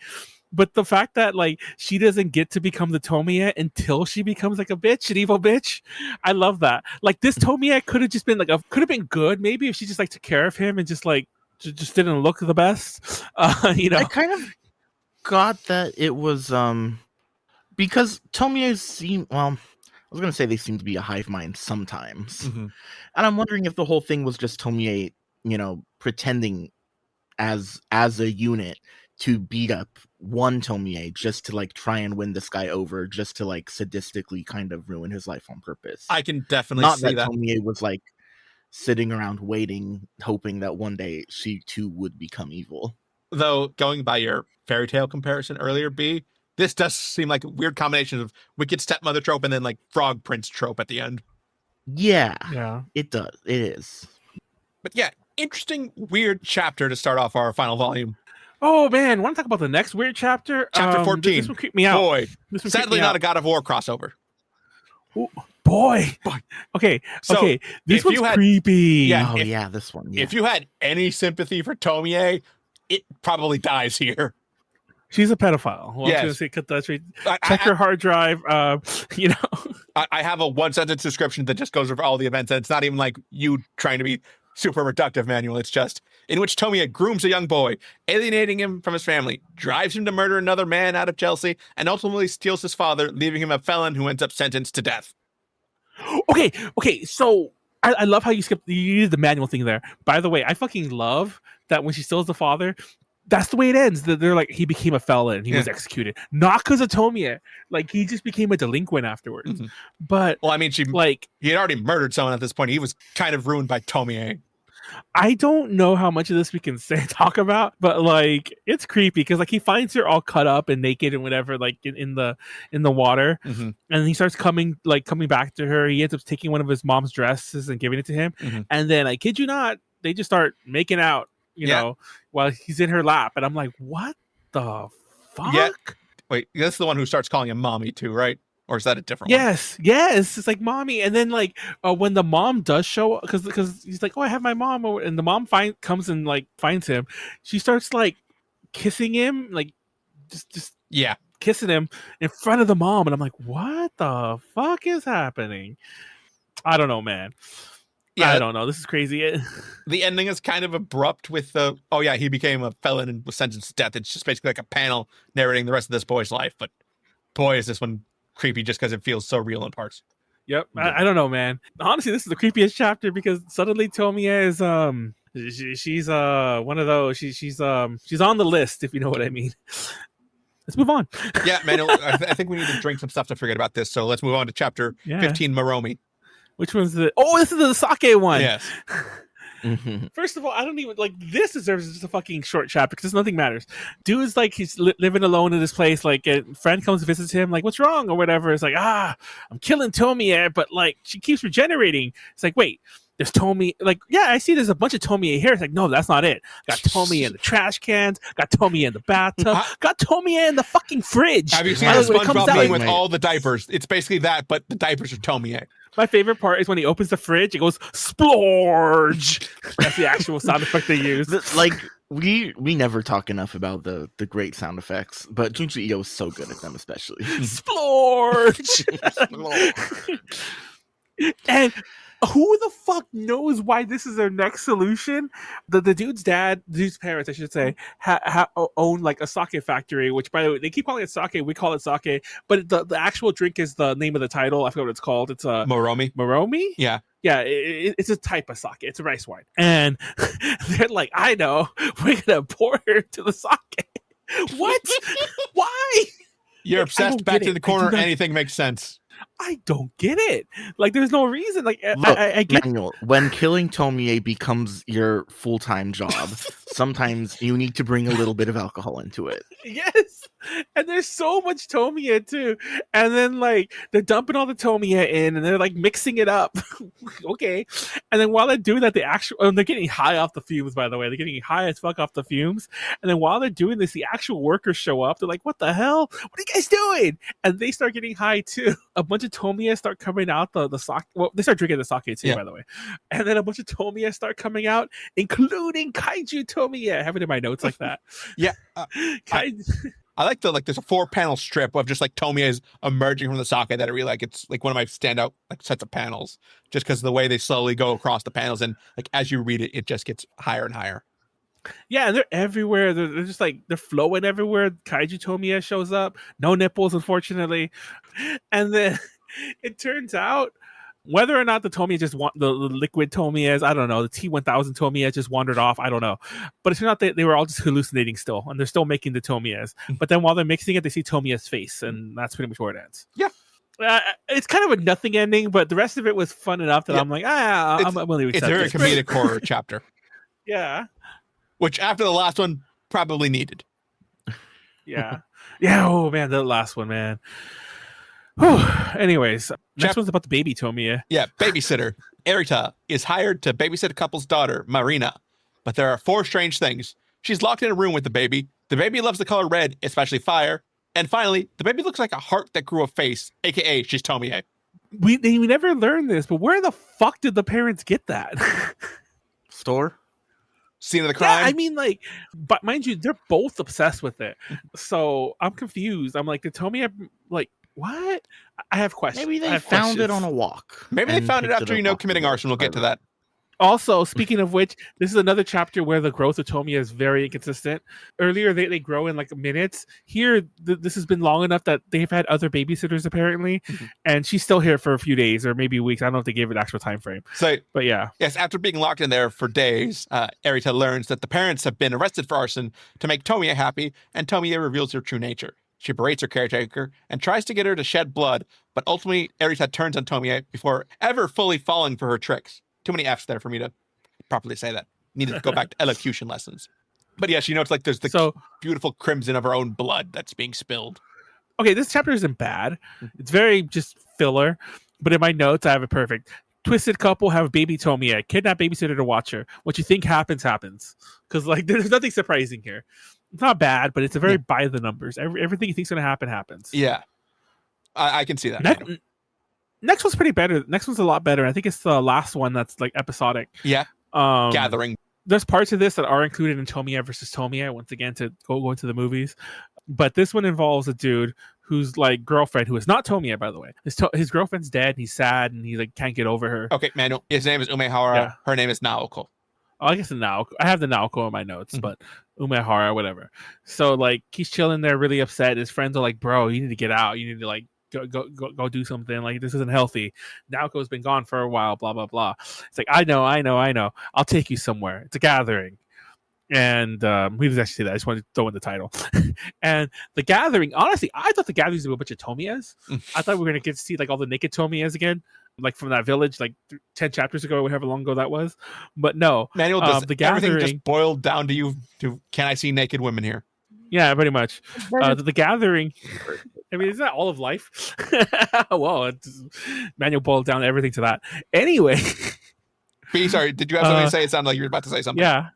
But the fact that like she doesn't get to become the Tomie until she becomes like an evil bitch, I love that. Like this Tomie could have just been could have been good maybe if she just like took care of him and just like just didn't look the best. I kind of got that it was because Tomie seem I was gonna say they seem to be a hive mind sometimes, and I'm wondering if the whole thing was just Tomie, pretending as a unit to beat up one Tomie just to like try and win this guy over, just to like sadistically kind of ruin his life on purpose. I can definitely not see that Tomie was like sitting around waiting, hoping that one day she too would become evil. Though going by your fairy tale comparison earlier, B, this does seem like a weird combination of wicked stepmother trope and then like frog prince trope at the end. Yeah, it does. It is. But yeah, interesting, weird chapter to start off our final volume. Oh man, want to talk about the next weird chapter? Chapter 14. This one creeped me out. Boy, sadly not a God of War crossover. Ooh, boy. Okay. This one's creepy. Yeah, this one. Yeah. If you had any sympathy for Tomie, it probably dies here. She's a pedophile. Well, yes. I was going to say, cut that straight. Check her hard drive. I have a one-sentence description that just goes over all the events, and it's not even like you trying to be super reductive, Manuel. It's just in which Tomie grooms a young boy, alienating him from his family, drives him to murder another man out of jealousy, and ultimately steals his father, leaving him a felon who ends up sentenced to death. Okay. So I love how you did the manual thing there. By the way, I fucking love that when she steals the father, that's the way it ends. They're like, he became a felon and he was executed. Not because of Tomie. Like, he just became a delinquent afterwards. Mm-hmm. But, well, I mean, he had already murdered someone at this point. He was kind of ruined by Tomie. I don't know how much of this we can talk about, but like, it's creepy because like he finds her all cut up and naked and whatever, like in the water, and he starts coming back to her. He ends up taking one of his mom's dresses and giving it to him, and then I kid you not, they just start making out, you know, while he's in her lap, and I'm like, what the fuck? Yeah. Wait, that's the one who starts calling him mommy too, right? Or is that a different one? Yes. It's like mommy. And then like when the mom does show up, because he's like, oh, I have my mom. And the mom comes and like finds him. She starts like kissing him, like just kissing him in front of the mom. And I'm like, what the fuck is happening? I don't know, man. I don't know. This is crazy. The ending is kind of abrupt with he became a felon and was sentenced to death. It's just basically like a panel narrating the rest of this boy's life. But boy, is this one creepy just because it feels so real in parts. Yep. I don't know, man. Honestly, this is the creepiest chapter because suddenly Tomie is she's one of those. She's on the list, if you know what I mean. Let's move on. Yeah, man. I think we need to drink some stuff to forget about this. So let's move on to chapter 15, Moromi. Which one's this is the sake one. Yes. First of all, I don't even like this deserves just a fucking short chapter because nothing matters. Dude's like he's living alone in this place. Like a friend comes visits him, like what's wrong or whatever. It's like I'm killing Tomie, but like she keeps regenerating. It's like wait, there's Tomie. Like I see there's a bunch of Tomie here. It's like no, that's not it. Got Tomie in the trash cans. Got Tomie in the bathtub. Got Tomie in the fucking fridge. Have you seen the SpongeBob thing with all the diapers? It's basically that, but the diapers are Tomie. My favorite part is when he opens the fridge, it goes splorge. That's the actual sound effect they use. Like we never talk enough about the great sound effects, but Junji Ito is so good at them, especially. Splorge. And who the fuck knows why this is their next solution? The dude's parents, I should say, own like a sake factory, which by the way, they keep calling it sake. We call it sake, but the actual drink is the name of the title. I forgot what it's called. It's Moromi. Moromi? Yeah. Yeah, it's a type of sake. It's a rice wine. And they're like, I know, we're going to pour her to the sake. What? Why? You're obsessed back to the corner. Anything makes sense. I don't get it. Like, there's no reason. Like, look, I get Manuel, when killing Tomie becomes your full-time job, sometimes you need to bring a little bit of alcohol into it. Yes. And there's so much Tomie too. And then like they're dumping all the Tomie in and they're like mixing it up. Okay. And then while they're doing that, they're getting high off the fumes, by the way. They're getting high as fuck off the fumes. And then while they're doing this, the actual workers show up. They're like, what the hell? What are you guys doing? And they start getting high too. A bunch of Tomie start coming out the sake. Well, they start drinking the sake too, by the way. And then a bunch of Tomie start coming out, including Kaiju Tomie. I have it in my notes like that. Yeah. I like there's a 4-panel strip of just like Tomie's emerging from the sake that I really like. It's like one of my standout like sets of panels just because of the way they slowly go across the panels. And like, as you read it, it just gets higher and higher. Yeah, and they're everywhere. They're just like, they're flowing everywhere. Kaiju Tomie shows up. No nipples, unfortunately. And then it turns out whether or not the Tomie just want the liquid Tomie, I don't know. The T1000 Tomie just wandered off. I don't know. But it turned out they were all just hallucinating still, and they're still making the Tomie. But then while they're mixing it, they see Tomie's face, and that's pretty much where it ends. Yeah. It's kind of a nothing ending, but the rest of it was fun enough that I'm like, I'm willing to accept it. It's a very comedic horror chapter. Yeah. Which after the last one probably needed. Yeah. Yeah. Oh man, the last one, man. Whew. Anyways, next one's about the baby Tomie. Yeah, babysitter. Erita is hired to babysit a couple's daughter, Marina. But there are 4 strange things. She's locked in a room with the baby. The baby loves the color red, especially fire. And finally, the baby looks like a heart that grew a face, aka she's Tomie. We never learned this, but where the fuck did the parents get that? Store? Scene of the crime? Yeah, I mean, like, but mind you, they're both obsessed with it. So I'm confused. I'm like, did Tomie like, what? I have questions. Maybe they found it on a walk. Maybe they found it after, committing arson. We'll get to that. Also, speaking of which, this is another chapter where the growth of Tomie is very inconsistent. Earlier, they grow in like minutes. Here, this has been long enough that they've had other babysitters apparently, and she's still here for a few days or maybe weeks. I don't know if they gave it an actual time frame. So, but yeah. Yes, after being locked in there for days, Erita learns that the parents have been arrested for arson to make Tomie happy, and Tomie reveals her true nature. She berates her caretaker and tries to get her to shed blood, but ultimately Erita turns on Tomie before ever fully falling for her tricks. Too many F's there for me to properly say that. Needed to go back to elocution lessons. But yeah, she notes like there's the beautiful crimson of her own blood that's being spilled. Okay, this chapter isn't bad. It's very just filler. But in my notes, I have it perfect. Twisted couple have baby Tomie, kidnap babysitter to watch her. What you think happens. Because like there's nothing surprising here. It's not bad, but it's a very by the numbers. Everything you think's going to happen happens. Yeah, I can see that. Next one's pretty better. Next one's a lot better. I think it's the last one that's like episodic. Yeah. Gathering. There's parts of this that are included in Tomie versus Tomie, once again, to go into the movies. But this one involves a dude whose like girlfriend, who is not Tomie, by the way. His girlfriend's dead, and he's sad, and he like can't get over her. Okay, Manuel. His name is Umehara. Yeah. Her name is Naoko. Oh, I guess the Naoko. I have the Naoko in my notes, but Umehara, whatever. So like he's chilling there, really upset. His friends are like, "Bro, you need to get out. You need to like go do something. Like this isn't healthy. Naoko's been gone for a while. Blah blah blah." It's like I know. I'll take you somewhere. It's a gathering, and we didn't actually say that. I just wanted to throw in the title. And the gathering. Honestly, I thought the gathering was a bunch of Tomias. I thought we were gonna get to see like all the naked Tomias again, like from that village, like 10 chapters ago, however long ago that was. But no, Manuel, does the gathering everything just boiled down to you? To can I see naked women here? Yeah, pretty much. The gathering. I mean, isn't that all of life? Well, Manuel boiled down everything to that. Anyway. B, sorry, did you have something to say? It sounded like you were about to say something. Yeah.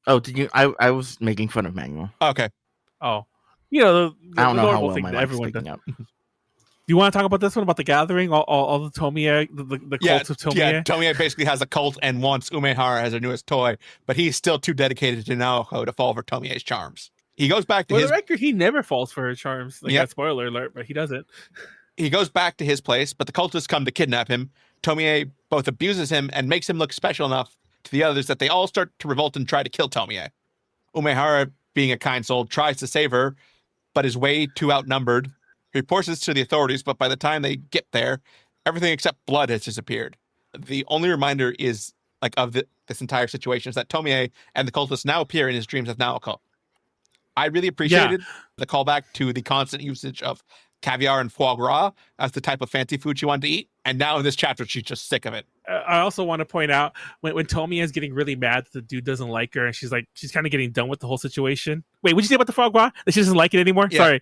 Oh, did you? I was making fun of Manuel. Okay. Oh. You know, I don't know how well thing my that everyone does. up. Do you want to talk about this one, about the gathering? All the Tomie, the cult of Tomie? Yeah, Tomie basically has a cult and wants Umehara as her newest toy, but he's still too dedicated to Naoko to fall for Tomie's charms. He goes back to his... the record, he never falls for her charms. Like, that spoiler alert, but he doesn't. He goes back to his place, but the cultists come to kidnap him. Tomie both abuses him and makes him look special enough to the others that they all start to revolt and try to kill Tomie. Umehara, being a kind soul, tries to save her, but is way too outnumbered. He reports this to the authorities, but by the time they get there, everything except blood has disappeared. The only reminder is of this entire situation is that Tomie and the cultists now appear in his dreams of Naoko. I really appreciated the callback to the constant usage of caviar and foie gras as the type of fancy food she wanted to eat. And now in this chapter, she's just sick of it. I also want to point out when Tomie is getting really mad that the dude doesn't like her, and she's kind of getting done with the whole situation. Wait, what'd you say about the foie gras? That she doesn't like it anymore? Yeah. Sorry.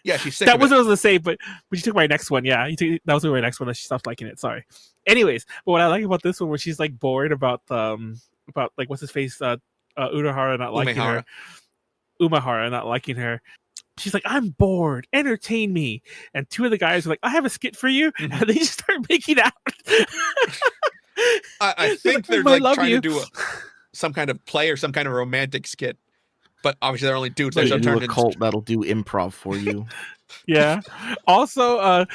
Yeah, she's sick that of wasn't it. what I was going to say, but you took my next one. Yeah, that was my next one that she stopped liking it. Sorry. Anyways, but what I like about this one, where she's like bored about like what's his face, Umehara not liking her. Umehara not liking her. She's like, I'm bored. Entertain me. And two of the guys are like, I have a skit for you. And they just start making out. I think they're like trying to do some kind of play or some kind of romantic skit. But obviously they're only dudes. Like a cult that'll do improv for you. Yeah. Also,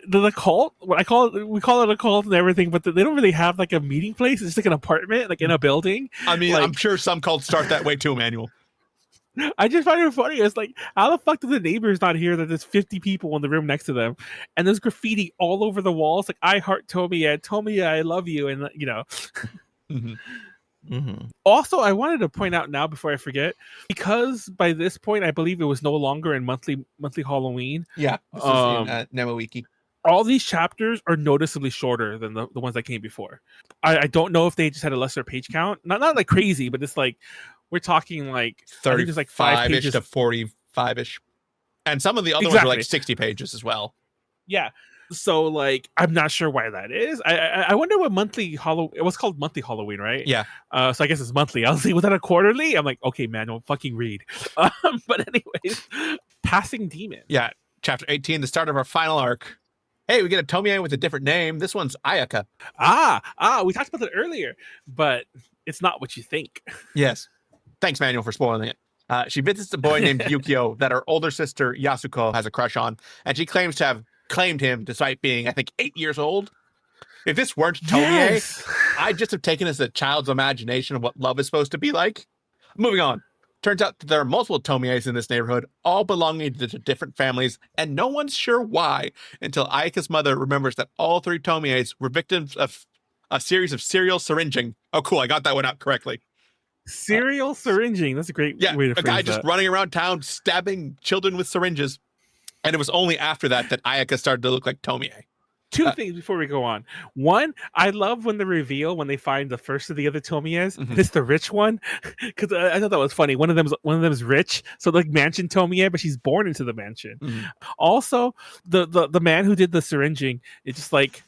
the cult, we call it a cult and everything, but they don't really have like a meeting place. It's like an apartment, like in a building. I mean, I'm sure some cults start that way too, Emmanuel. I just find it funny. It's like, how the fuck do the neighbors not hear that there's 50 people in the room next to them, and there's graffiti all over the walls, like "I heart Tomie, Tomie, I love you," and you know. Also, I wanted to point out now before I forget, because by this point I believe it was no longer in monthly Halloween. Yeah, this is in Nemawiki. All these chapters are noticeably shorter than the ones that came before. I don't know if they just had a lesser page count. Not like crazy, but it's like we're talking like 35-ish like 5 pages to 45-ish. And some of the other ones are like 60 pages as well. Yeah. So like I'm not sure why that is. I wonder what monthly it was called monthly Halloween, right? Yeah. So I guess it's monthly. I was like, was that a quarterly? I'm like, okay, man, don't fucking read. But anyways, Passing Demon. Yeah. Chapter 18, the start of our final arc. Hey, we get a Tomie with a different name. This one's Ayaka. We talked about that earlier, but it's not what you think. Yes. Thanks, Manuel, for spoiling it. She visits a boy named Yukio that her older sister Yasuko has a crush on, and she claims to have claimed him despite being, I think, 8 years old. If this weren't Tomie, I just have taken as a child's imagination of what love is supposed to be like. Moving on. Turns out that there are multiple Tomies in this neighborhood, all belonging to different families, and no one's sure why until Ayaka's mother remembers that all 3 Tomies were victims of a series of serial syringing. Oh, cool. I got that one out correctly. Serial syringing. That's a great way to a phrase guy that. just running around town stabbing children with syringes. And it was only after that Ayaka started to look like Tomie. 2 things before we go on. One, I love when the reveal when they find the first of the other Tomies. It's the rich one, because I thought that was funny. One of them's rich, so like mansion Tomie, but she's born into the mansion. Also, the man who did the syringing, it's just like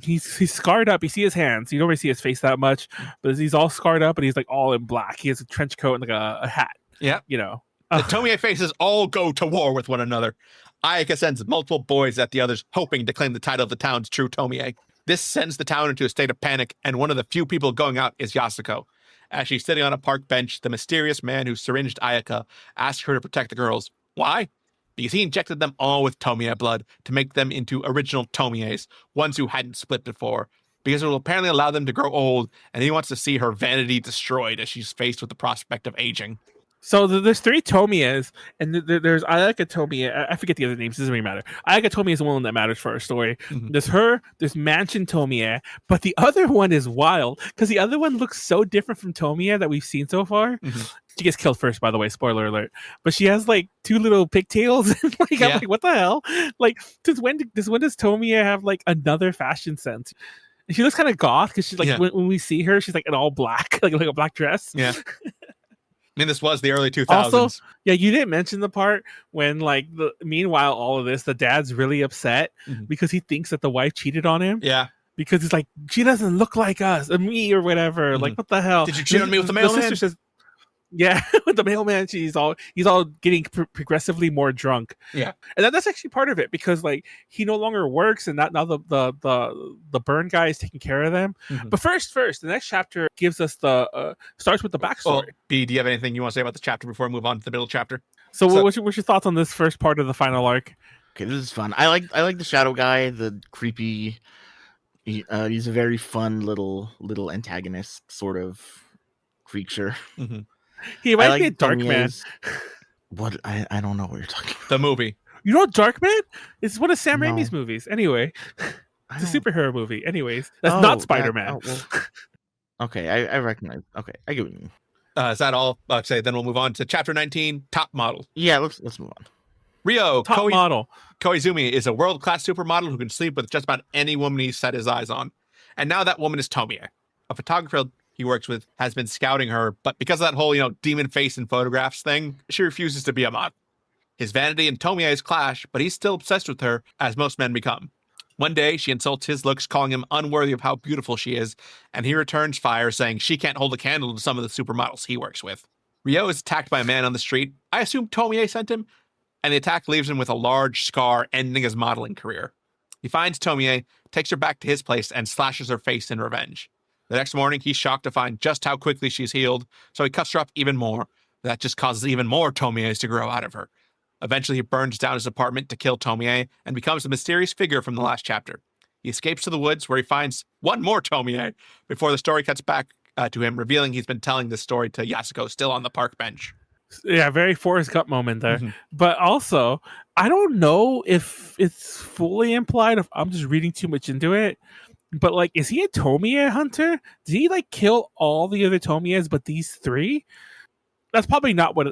he's scarred up. You see his hands. You don't really see his face that much, but he's all scarred up and he's like all in black. He has a trench coat and like a hat. Yeah, you know. The Tomie faces all go to war with one another. Ayaka sends multiple boys at the others, hoping to claim the title of the town's true Tomie. This sends the town into a state of panic, and one of the few people going out is Yasuko. As she's sitting on a park bench, the mysterious man who syringed Ayaka asks her to protect the girls. Why? Because he injected them all with Tomie blood to make them into original Tomies, ones who hadn't split before. Because it will apparently allow them to grow old, and he wants to see her vanity destroyed as she's faced with the prospect of aging. So there's 3 Tomies, and there's Ayaka Tomie. I forget the other names. It doesn't really matter. Ayaka Tomie is the one that matters for our story. There's her. There's Mansion Tomie, but the other one is wild because the other one looks so different from Tomie that we've seen so far. She gets killed first, by the way. Spoiler alert. But she has like 2 little pigtails. I'm like, what the hell? Like, since when does Tomie have like another fashion sense? And she looks kind of goth because she's like when we see her, she's like in all black, like a black dress. Yeah. I mean, this was the early 2000s. Also, you didn't mention the part when, like, meanwhile, all of this, the dad's really upset because he thinks that the wife cheated on him. Yeah. Because he's like, she doesn't look like us, me or whatever. Like, what the hell? Did you cheat on me with the mailman? Sister says, yeah, with the mailman, he's all getting progressively more drunk. Yeah, and that's actually part of it because like he no longer works, and now the burn guy is taking care of them. But first, the next chapter gives us starts with the backstory. Well, B, do you have anything you want to say about the chapter before we move on to the middle chapter? So what's your thoughts on this first part of the final arc? Okay, this is fun. I like the shadow guy, the creepy. He's a very fun little antagonist sort of creature. He might be a Darkman. What? I don't know what you're talking about. The movie. You know Darkman? It's one of Sam Raimi's movies. Anyway, it's a superhero movie. Anyways, that's not Spider-Man. Okay, I recognize. Okay, I get what you mean. Is that all? Say then we'll move on to chapter 19, Top Model. Yeah, let's move on. Rio, Top model. Koizumi is a world-class supermodel who can sleep with just about any woman he's set his eyes on. And now that woman is Tomie. A photographer he works with has been scouting her, but because of that whole, demon face in photographs thing, she refuses to be a model. His vanity and Tomie's clash, but he's still obsessed with her, as most men become. One day, she insults his looks, calling him unworthy of how beautiful she is, and he returns fire, saying she can't hold a candle to some of the supermodels he works with. Ryo is attacked by a man on the street. I assume Tomie sent him, and the attack leaves him with a large scar, ending his modeling career. He finds Tomie, takes her back to his place, and slashes her face in revenge. The next morning, he's shocked to find just how quickly she's healed, so he cuts her up even more. That just causes even more Tomies to grow out of her. Eventually, he burns down his apartment to kill Tomie and becomes a mysterious figure from the last chapter. He escapes to the woods where he finds one more Tomie before the story cuts back to him, revealing he's been telling this story to Yasuko still on the park bench. Yeah, very Forrest Gump moment there. But also, I don't know if it's fully implied, if I'm just reading too much into it. But, like, is he a Tomie hunter? Did he, like, kill all the other Tomies but these 3? That's probably not what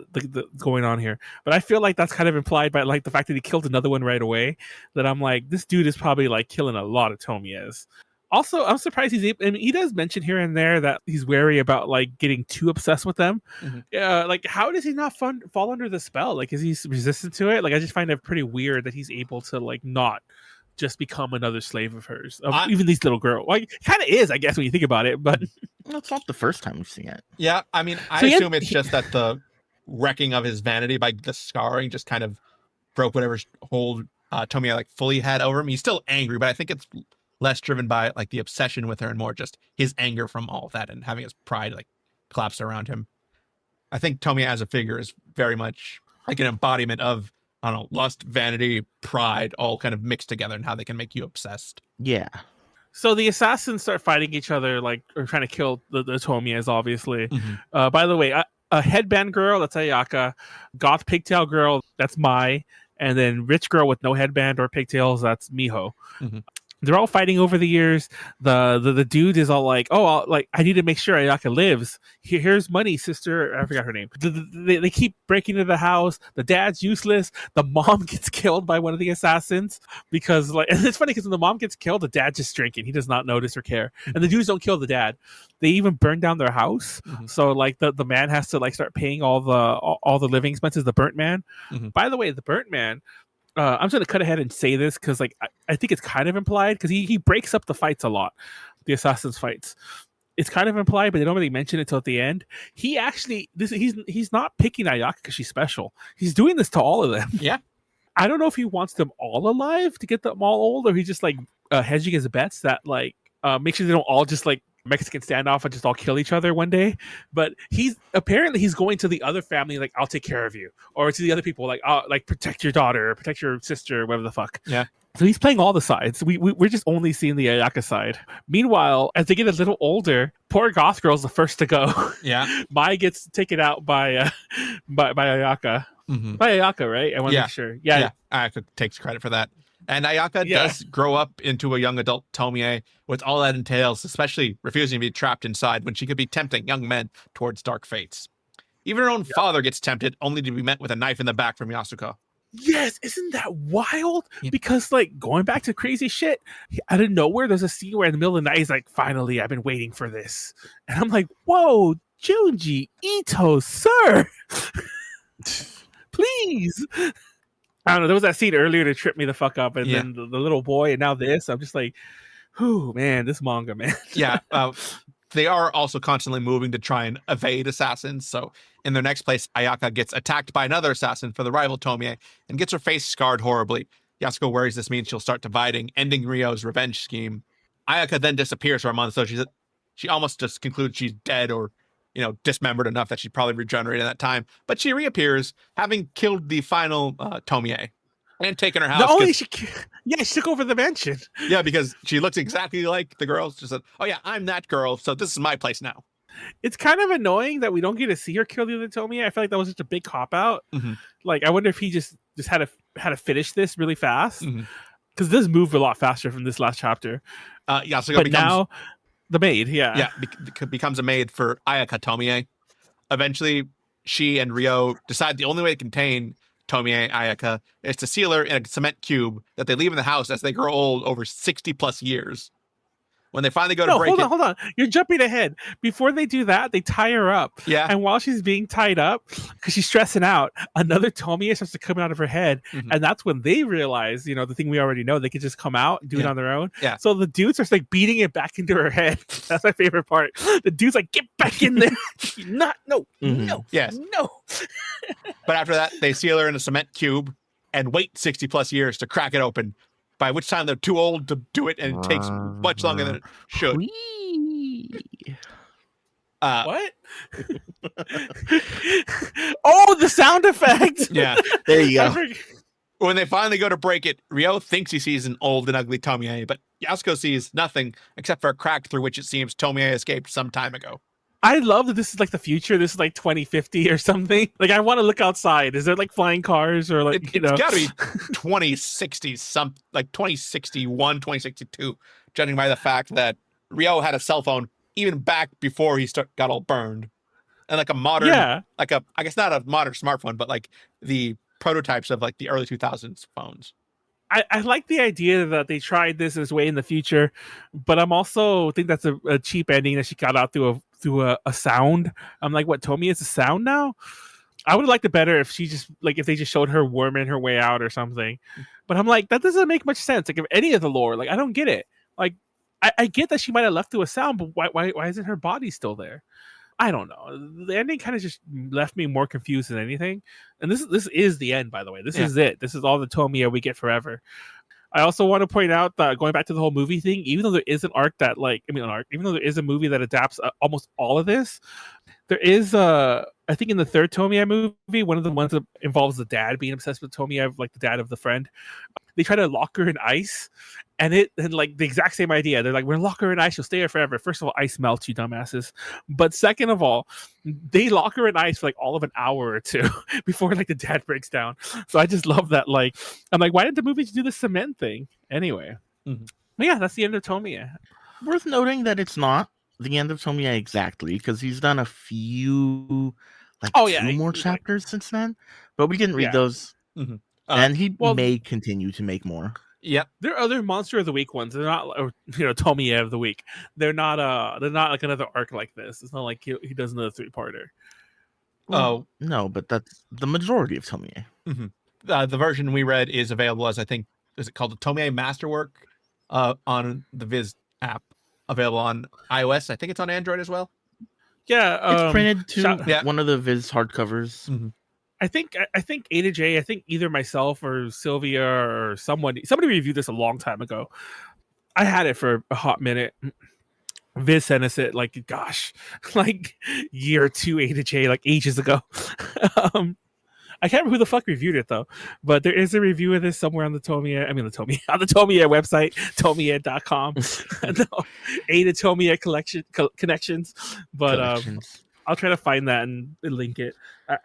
going on here. But I feel like that's kind of implied by, like, the fact that he killed another one right away. That I'm like, this dude is probably, like, killing a lot of Tomies. Also, I'm surprised he does mention here and there that he's wary about, like, getting too obsessed with them. Like, how does he not fall under the spell? Like, is he resistant to it? Like, I just find it pretty weird that he's able to, like, not just become another slave of hers, even these little girls. Like, kind of is, I guess, when you think about it, but it's not the first time we've seen it. Yeah, I mean, I assume it's just that the wrecking of his vanity by the scarring just kind of broke whatever hold Tomie like fully had over him. He's still angry, but I think it's less driven by like the obsession with her and more just his anger from all of that and having his pride like collapse around him. I think Tomie as a figure is very much like an embodiment of, I don't know, lust, vanity, pride, all kind of mixed together and how they can make you obsessed. Yeah. So the assassins start fighting each other, like, or trying to kill the Tomias, obviously. Mhm. By the way, a headband girl, that's Ayaka. Goth pigtail girl, that's Mai. And then rich girl with no headband or pigtails, that's Miho. Mhm. They're all fighting over the years. The dude is all like, "Oh, I need to make sure Ayaka lives. Here's money, sister." I forgot her name. They keep breaking into the house. The dad's useless. The mom gets killed by one of the assassins because, like, and it's funny because when the mom gets killed, the dad's just drinking. He does not notice or care. And the dudes don't kill the dad. They even burn down their house. Mhm. So like the man has to like start paying all the living expenses. The burnt man. Mhm. By the way, the burnt man. I'm just gonna cut ahead and say this because, like, I think it's kind of implied because he breaks up the fights a lot, the assassins fights. It's kind of implied, but they don't really mention it till at the end. He actually he's not picking Ayaka because she's special. He's doing this to all of them. Yeah. I don't know if he wants them all alive to get them all old, or he's just like hedging his bets that like make sure they don't all just like Mexican standoff and just all kill each other one day. But he's going to the other family like, "I'll take care of you," or to the other people like, "I'll like protect your daughter or protect your sister," whatever the fuck. Yeah. So he's playing all the sides. We're just only seeing the Ayaka side. Meanwhile, as they get a little older, poor goth girl's the first to go. Yeah. Mai gets taken out by Ayaka. Mhm. By Ayaka, right? I want to Yeah. make sure. Yeah. Ayaka takes credit for that. And Ayaka Yeah. does grow up into a young adult Tomie with all that entails, especially refusing to be trapped inside when she could be tempting young men towards dark fates. Even her own father gets tempted, only to be met with a knife in the back from Yasuko. Yes, isn't that wild? Yeah. Because, like, going back to crazy shit, out of nowhere, there's a scene where in the middle of the night, he's like, "Finally, I've been waiting for this." And I'm like, whoa, Junji Ito, sir. Please. I don't know. There was that scene earlier to trip me the fuck up. And Yeah. then the little boy, and now this. I'm just like, whew, man, this manga, man. Yeah. They are also constantly moving to try and evade assassins. So in their next place, Ayaka gets attacked by another assassin for the rival Tomie and gets her face scarred horribly. Yasuko worries this means she'll start dividing, ending Ryo's revenge scheme. Ayaka then disappears for a month, so she almost just concludes she's dead or, dismembered enough that she probably regenerated in that time. But she reappears, having killed the final Tomie and taken her house. Not only she took over the mansion. Yeah, because she looks exactly like the girls. She said, "Oh yeah, I'm that girl, so this is my place now." It's kind of annoying that we don't get to see her kill the other Tomie. I feel like that was just a big cop out. Mhm. Like, I wonder if he just had to finish this really fast Mhm. because this moved a lot faster from this last chapter. Yasuko But becomes now the maid, becomes a maid for Ayaka Tomie. Eventually, she and Ryo decide the only way to contain Tomie Ayaka is to seal her in a cement cube that they leave in the house as they grow old over 60 plus years. When they finally go to break hold on. You're jumping ahead. Before they do that, they tie her up. Yeah. And while she's being tied up, because she's stressing out, another Tomie starts to come out of her head. Mhm. And that's when they realize, the thing we already know, they could just come out and do it Yeah. on their own. Yeah. So the dude starts like beating it back into her head. That's my favorite part. The dude's like, "Get back in there." No. Yes. No. But after that, they seal her in a cement cube and wait 60 plus years to crack it open, by which time they're too old to do it and it takes much longer than it should. What? Oh, the sound effect. Yeah. There you I go. forg- When they finally go to break it, Ryo thinks he sees an old and ugly Tomie, but Yasuko sees nothing except for a crack through which it seems Tomie escaped some time ago. I love that this is like the future. This is like 2050 or something. Like, I want to look outside. Is there like flying cars or like, It's got to be 2060 like 2061, 2062, judging by the fact that Ryo had a cell phone even back before he got all burned. And like a modern, I guess not a modern smartphone, but like the prototypes of like the early 2000s phones. I like the idea that they tried this way in the future, but I'm also think that's a cheap ending that she got out through a sound. I'm like, what, Tomie is a sound now? I would have liked it better if she just like if they just showed her worming her way out or something. But I'm like, that doesn't make much sense. Like, if any of the lore, like, I don't get it. Like, I get that she might have left through a sound, but why isn't her body still there? I don't know. The ending kind of just left me more confused than anything. And this is the end, by the way. This is it. This is all the Tomie we get forever. I also want to point out that going back to the whole movie thing, even though there is an arc that even though there is a movie that adapts almost all of this, there is I think in the third Tomie movie, one of the ones that involves the dad being obsessed with Tomie, like the dad of the friend, they try to lock her in ice, and like the exact same idea. They're like, we're gonna lock her in ice, she'll stay here forever. First of all, ice melts, you dumbasses. But second of all, they lock her in ice for like all of an hour or two before like the dad breaks down. So I just love that. Like, I'm like, why didn't the movies do the cement thing anyway? Mm-hmm. But yeah, that's the end of Tomie. Worth noting that it's not the end of Tomie exactly, because he's done a few, like two more chapters since then, but we didn't read those. Mm-hmm. And he may continue to make more. Yep. There are other Monster of the Week ones. They're not, or, Tomie of the Week. They're not like another arc like this. It's not like he does another 3-parter. Well, no, but that's the majority of Tomie. Mm-hmm. The version we read is available as, I think, is it called the Tomie Masterwork on the Viz app, available on iOS. I think it's on Android as well. Yeah, it's printed to one of the Viz hardcovers. Mm-hmm. I think A to J. I think either myself or Sylvia or somebody reviewed this a long time ago. I had it for a hot minute. Viz sent us it like, gosh, like year 2 A to J, like ages ago. I can't remember who the fuck reviewed it though, but there is a review of this somewhere on the Tomie website, tomie.com. A to Tomie connections, but I'll try to find that and link it.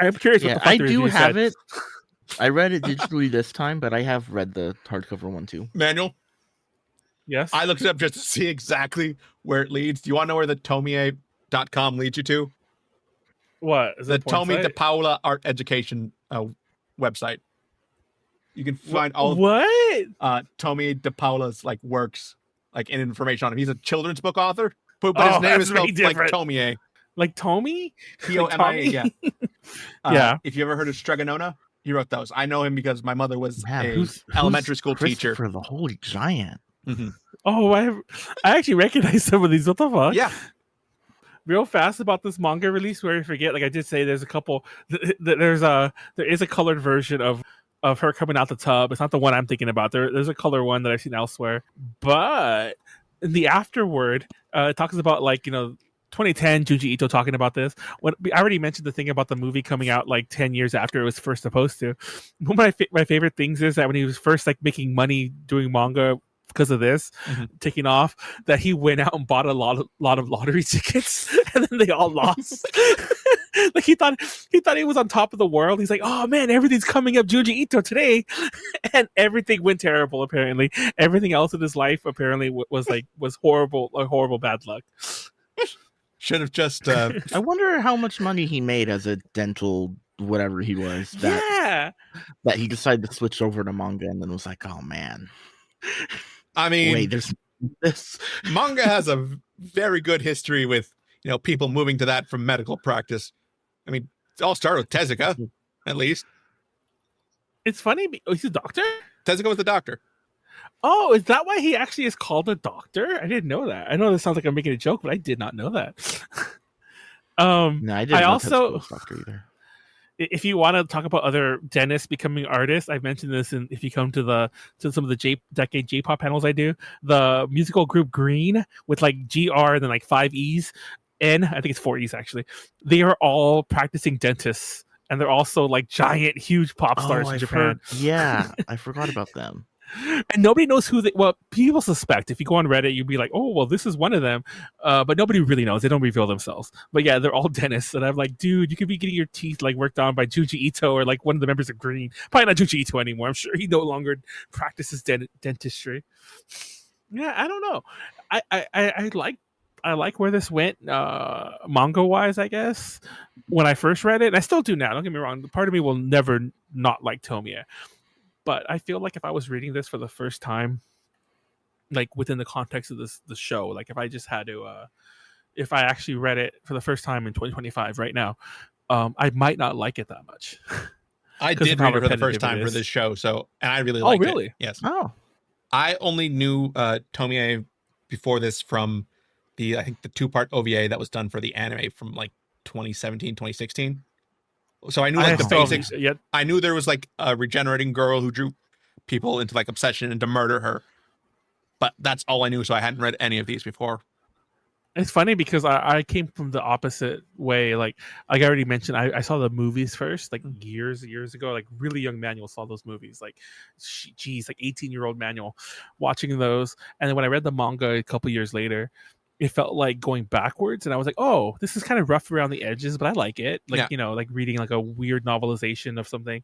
I'm curious what the fuck I the do review have said. it. I read it digitally this time, but I have read the hardcover one too. Manuel? Yes? I looked it up just to see exactly where it leads. Do you want to know where the Tomie.com leads you to? What? Is the Tomie de Paula Art Education website. You can find all Tomie de Paula's like works, like and information on him. He's a children's book author, but his name is spelled like Tomie. Like Tomie? Tomie, yeah. Yeah. If you ever heard of Stregonona, he wrote those. I know him because my mother was who's elementary school teacher for the Holy Giant. Mm-hmm. Oh, I actually recognize some of these. What the fuck? Yeah. Real fast about this manga release, where I forget, like I did say, there's a couple. There is a colored version of her coming out the tub. It's not the one I'm thinking about. There's a color one that I've seen elsewhere, but in the afterword, it talks about 2010 Junji Ito talking about this. When I already mentioned the thing about the movie coming out like 10 years after it was first supposed to. One of my favorite things is that when he was first like making money doing manga because of this taking off, that he went out and bought a lot of lottery tickets, and then they all lost. Like he thought he was on top of the world. He's like, oh man, everything's coming up Junji Ito today, and everything went terrible. Apparently, everything else in his life apparently was horrible, like horrible bad luck. Should have just. I wonder how much money he made as a dental whatever he was. That he decided to switch over to manga, and then was like, oh man. I mean, wait, there's this. Manga has a very good history with people moving to that from medical practice. I mean, it all started with Tezuka, at least. It's funny. He's a doctor? Tezuka was the doctor. Oh, is that why he actually is called a doctor? I didn't know that. I know this sounds like I'm making a joke, but I did not know that. No, I didn't know Tezuka was a doctor either. If you want to talk about other dentists becoming artists, I've mentioned this, and if you come to some of the decade J-pop panels I do, the musical group Green with like GR and then like 5 E's, I think it's 4 E's actually. They are all practicing dentists, and they're also like giant, huge pop stars in Japan. I forgot about them. And nobody knows who people suspect. If you go on Reddit, you'd be like, oh, well, this is one of them. But nobody really knows. They don't reveal themselves. But yeah, they're all dentists. And I'm like, dude, you could be getting your teeth like worked on by Junji Ito or like one of the members of Green. Probably not Junji Ito anymore. I'm sure he no longer practices dentistry. Yeah, I don't know. I like where this went manga wise, I guess. When I first read it, and I still do now. Don't get me wrong. Part of me will never not like Tomie. But I feel like if I was reading this for the first time, like within the context of the show, like if I just had to, if I actually read it for the first time in 2025 right now, I might not like it that much. I did read it for the first time for this show, and I really liked it. Yes. Oh. I only knew Tomie before this from I think the 2-part OVA that was done for the anime from like 2017, 2016. So I knew like the basics. I knew there was like a regenerating girl who drew people into like obsession and to murder her. But that's all I knew. So I hadn't read any of these before. It's funny because I came from the opposite way. Like I already mentioned, I saw the movies first, like years ago. Like really young Manuel saw those movies. Like, geez, like 18-year-old Manuel watching those. And then when I read the manga a couple years later, it felt like going backwards. And I was like, oh, this is kind of rough around the edges, but I like it. Like, like reading like a weird novelization of something.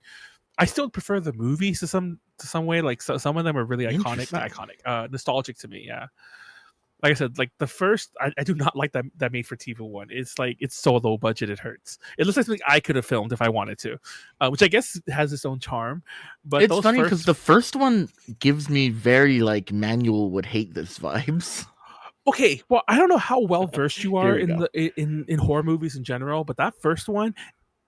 I still prefer the movies to some way. Like some of them are really iconic, not iconic, nostalgic to me. Yeah. Like I said, like the first, I do not like that made for TV one. It's like it's so low budget, it hurts. It looks like something I could have filmed if I wanted to, which I guess has its own charm. But it's funny because the first one gives me very like Manuel would hate this vibes. Okay, well, I don't know how well versed you are in horror movies in general, but that first one,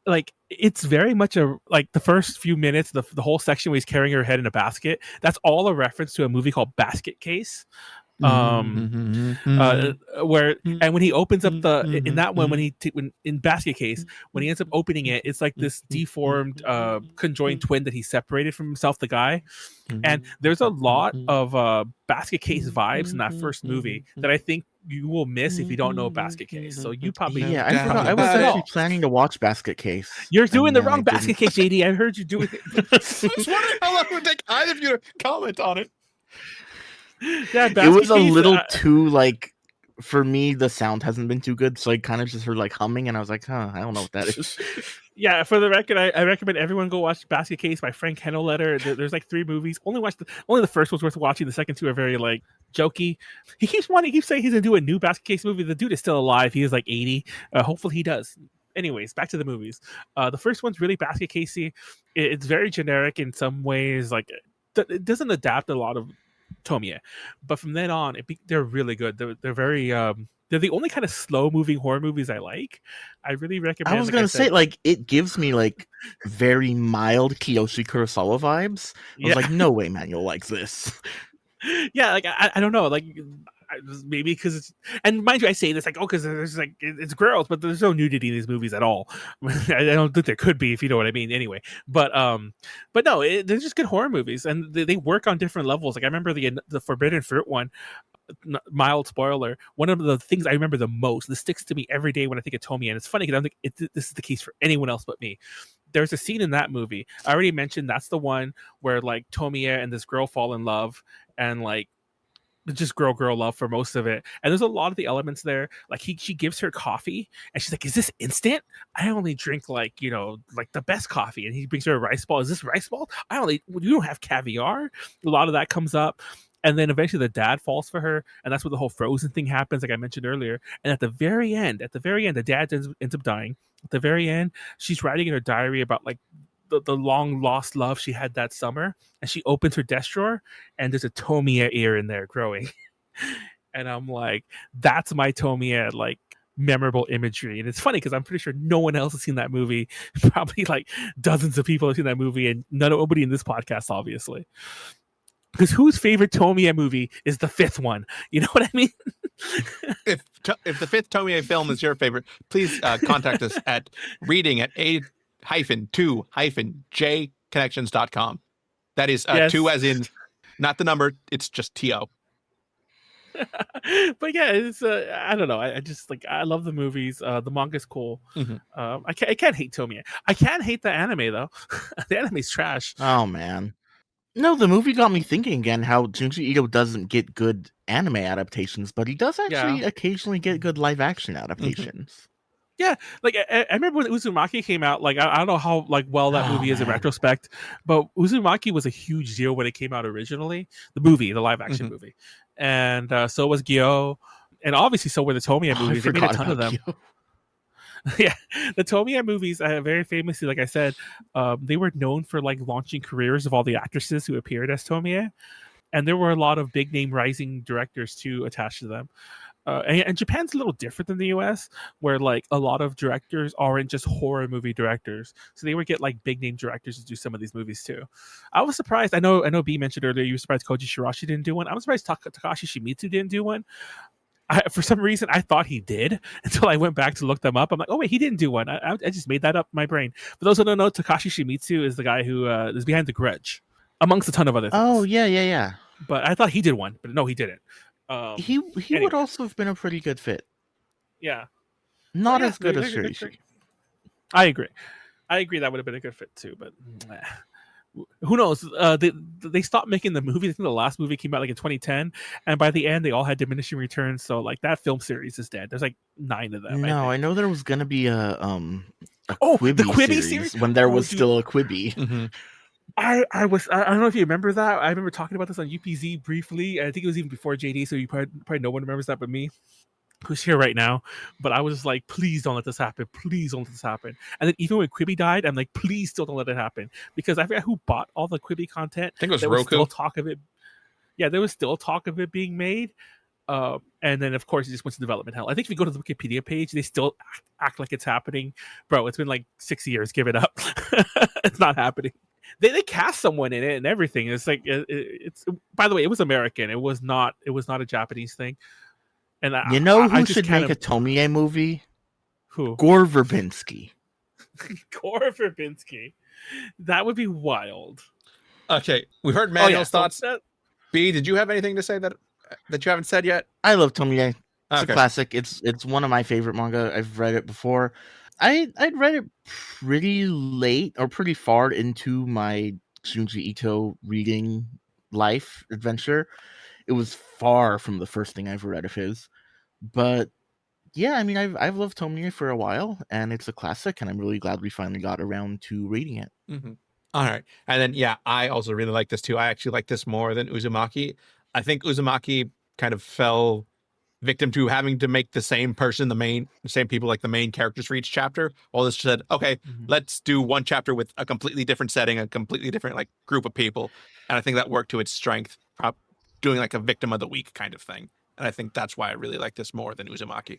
like it's very much like the first few minutes, the whole section where he's carrying her head in a basket. That's all a reference to a movie called Basket Case. Where and when he opens up in that one when in Basket Case when he ends up opening it, it's like this deformed conjoined twin that he separated from himself, the guy. And there's a lot of Basket Case vibes in that first movie that I think you will miss if you don't know Basket Case. So you probably I forgot. I was actually planning to watch Basket Case. You're doing the wrong Basket Case, JD. I heard you doing it. I was wondering how long it would take either of you to comment on it. Yeah, it was a little too like for me. The sound hasn't been too good, so I kind of just heard like humming, and I was like, "Huh, I don't know what that is." Yeah, for the record, I recommend everyone go watch Basket Case by Frank Hennoletter. There's like 3 movies. Only the first one's worth watching. The second 2 are very like jokey. He keeps saying he's gonna do a new Basket Case movie. The dude is still alive. He is like 80. Hopefully he does. Anyways, back to the movies. The first one's really Basket Casey. It's very generic in some ways. Like it doesn't adapt a lot of Tomie, but from then on, they're really good. They're very they're the only kind of slow moving horror movies I like. I really recommend. I was gonna say like it gives me like very mild Kiyoshi Kurosawa vibes. I was like, no way, Manuel likes this. Yeah, like I don't know, like maybe because it's, and mind you, I say this like, oh, because there's like it's girls, but there's no nudity in these movies at all. I don't think there could be, if you know what I mean. Anyway, but no, they're just good horror movies, and they work on different levels. Like I remember the Forbidden Fruit one. Mild spoiler. One of the things I remember the most, this sticks to me every day when I think of Tomie, and it's funny because I think this is the case for anyone else but me. There's a scene in that movie. I already mentioned that's the one where like Tomie and this girl fall in love, and like just girl love for most of it. And there's a lot of the elements there. Like she gives her coffee and she's like, is this instant? I only drink like the best coffee. And he brings her a rice ball. Is this rice ball? You don't have caviar. A lot of that comes up. And then eventually the dad falls for her, and that's where the whole frozen thing happens, like I mentioned earlier. And at the very end, the dad ends up dying. At the very end, she's writing in her diary about like the long lost love she had that summer, and she opens her desk drawer, and there's a Tomie ear in there growing. And I'm like, that's my Tomie like memorable imagery. And it's funny because I'm pretty sure no one else has seen that movie. Probably like dozens of people have seen that movie, and nobody in this podcast, obviously. Because whose favorite Tomie movie is the 5th one? You know what I mean? If the 5th Tomie film is your favorite, please contact us at reading@a-2-j-connections.com. That is 2 as in not the number, it's just TO. But yeah, it's I don't know. I just like, I love the movies. The manga's cool. Mm-hmm. I can't hate Tomie. I can't hate the anime though. The anime's trash. Oh man. No, the movie got me thinking again how Junji Ito doesn't get good anime adaptations, but he does actually occasionally get good live action adaptations. Mm-hmm. Yeah, like I remember when Uzumaki came out. Like I don't know how like well that movie is in retrospect, but Uzumaki was a huge deal when it came out originally. The live action movie, and so was Gyo, and obviously so were the Tomie movies. They made a ton of them. Yeah, the Tomie movies, very famously, like I said, they were known for like launching careers of all the actresses who appeared as Tomie, and there were a lot of big name rising directors too attached to them. And Japan's a little different than the US, where like a lot of directors aren't just horror movie directors, so they would get like big name directors to do some of these movies too. I was surprised. I know B mentioned earlier you were surprised Koji Shirashi didn't do one. I'm surprised Takashi Shimizu didn't do one. For some reason, I thought he did until I went back to look them up. I'm like, oh wait, he didn't do one. I just made that up in my brain. For those who don't know, Takashi Shimizu is the guy who is behind The Grudge, amongst a ton of other things. Oh yeah. But I thought he did one, but no, he didn't. He anyway. would also have been a pretty good fit. Yeah. Not Yeah, as good as they're Shurishi. I agree. That would have been a good fit too, but who knows? They stopped making the movie. I think the last movie came out like in 2010, and by the end, they all had diminishing returns. So like that film series is dead. There's like 9 of them. No, I know there was gonna be a the Quibi Quibi series when there was still a Quibi. Mm-hmm. I don't know if you remember that. I remember talking about this on UPZ briefly. I think it was even before JD, so you probably no one remembers that but me, who's here right now. But I was just like, please don't let this happen. Please don't let this happen. And then even when Quibi died, I'm like, please still don't let it happen. Because I forgot who bought all the Quibi content. I think it was there Roku. Was still talk of it. Yeah, there was still talk of it being made. And then of course it just went to development hell. I think if you go to the Wikipedia page, they still act like it's happening. Bro, it's been like 6 years. Give it up. It's not happening. They cast someone in it and everything. It's like it's. By the way, it was American. It was not a Japanese thing. And you know who I should make a Tomie movie? Who? Gore Verbinski. Gore Verbinski. That would be wild. Okay, we heard Manuel's thoughts. B, did you have anything to say that you haven't said yet? I love Tomie. It's Okay. a classic. It's one of my favorite manga. I've read it before. I'd read it pretty late or pretty far into my Junji Ito reading life adventure. It was far from the first thing I've read of his. But yeah, I mean, I've loved Tomie for a while, and it's a classic, and I'm really glad we finally got around to reading it. Mm-hmm. All right. And then, yeah, I also really like this too. I actually like this more than Uzumaki. I think Uzumaki kind of fell victim to having to make the same person, the same people, like the main characters for each chapter. All this said, okay, let's do one chapter with a completely different setting, a completely different like group of people. And I think that worked to its strength, doing like a victim of the week kind of thing. And I think that's why I really like this more than Uzumaki.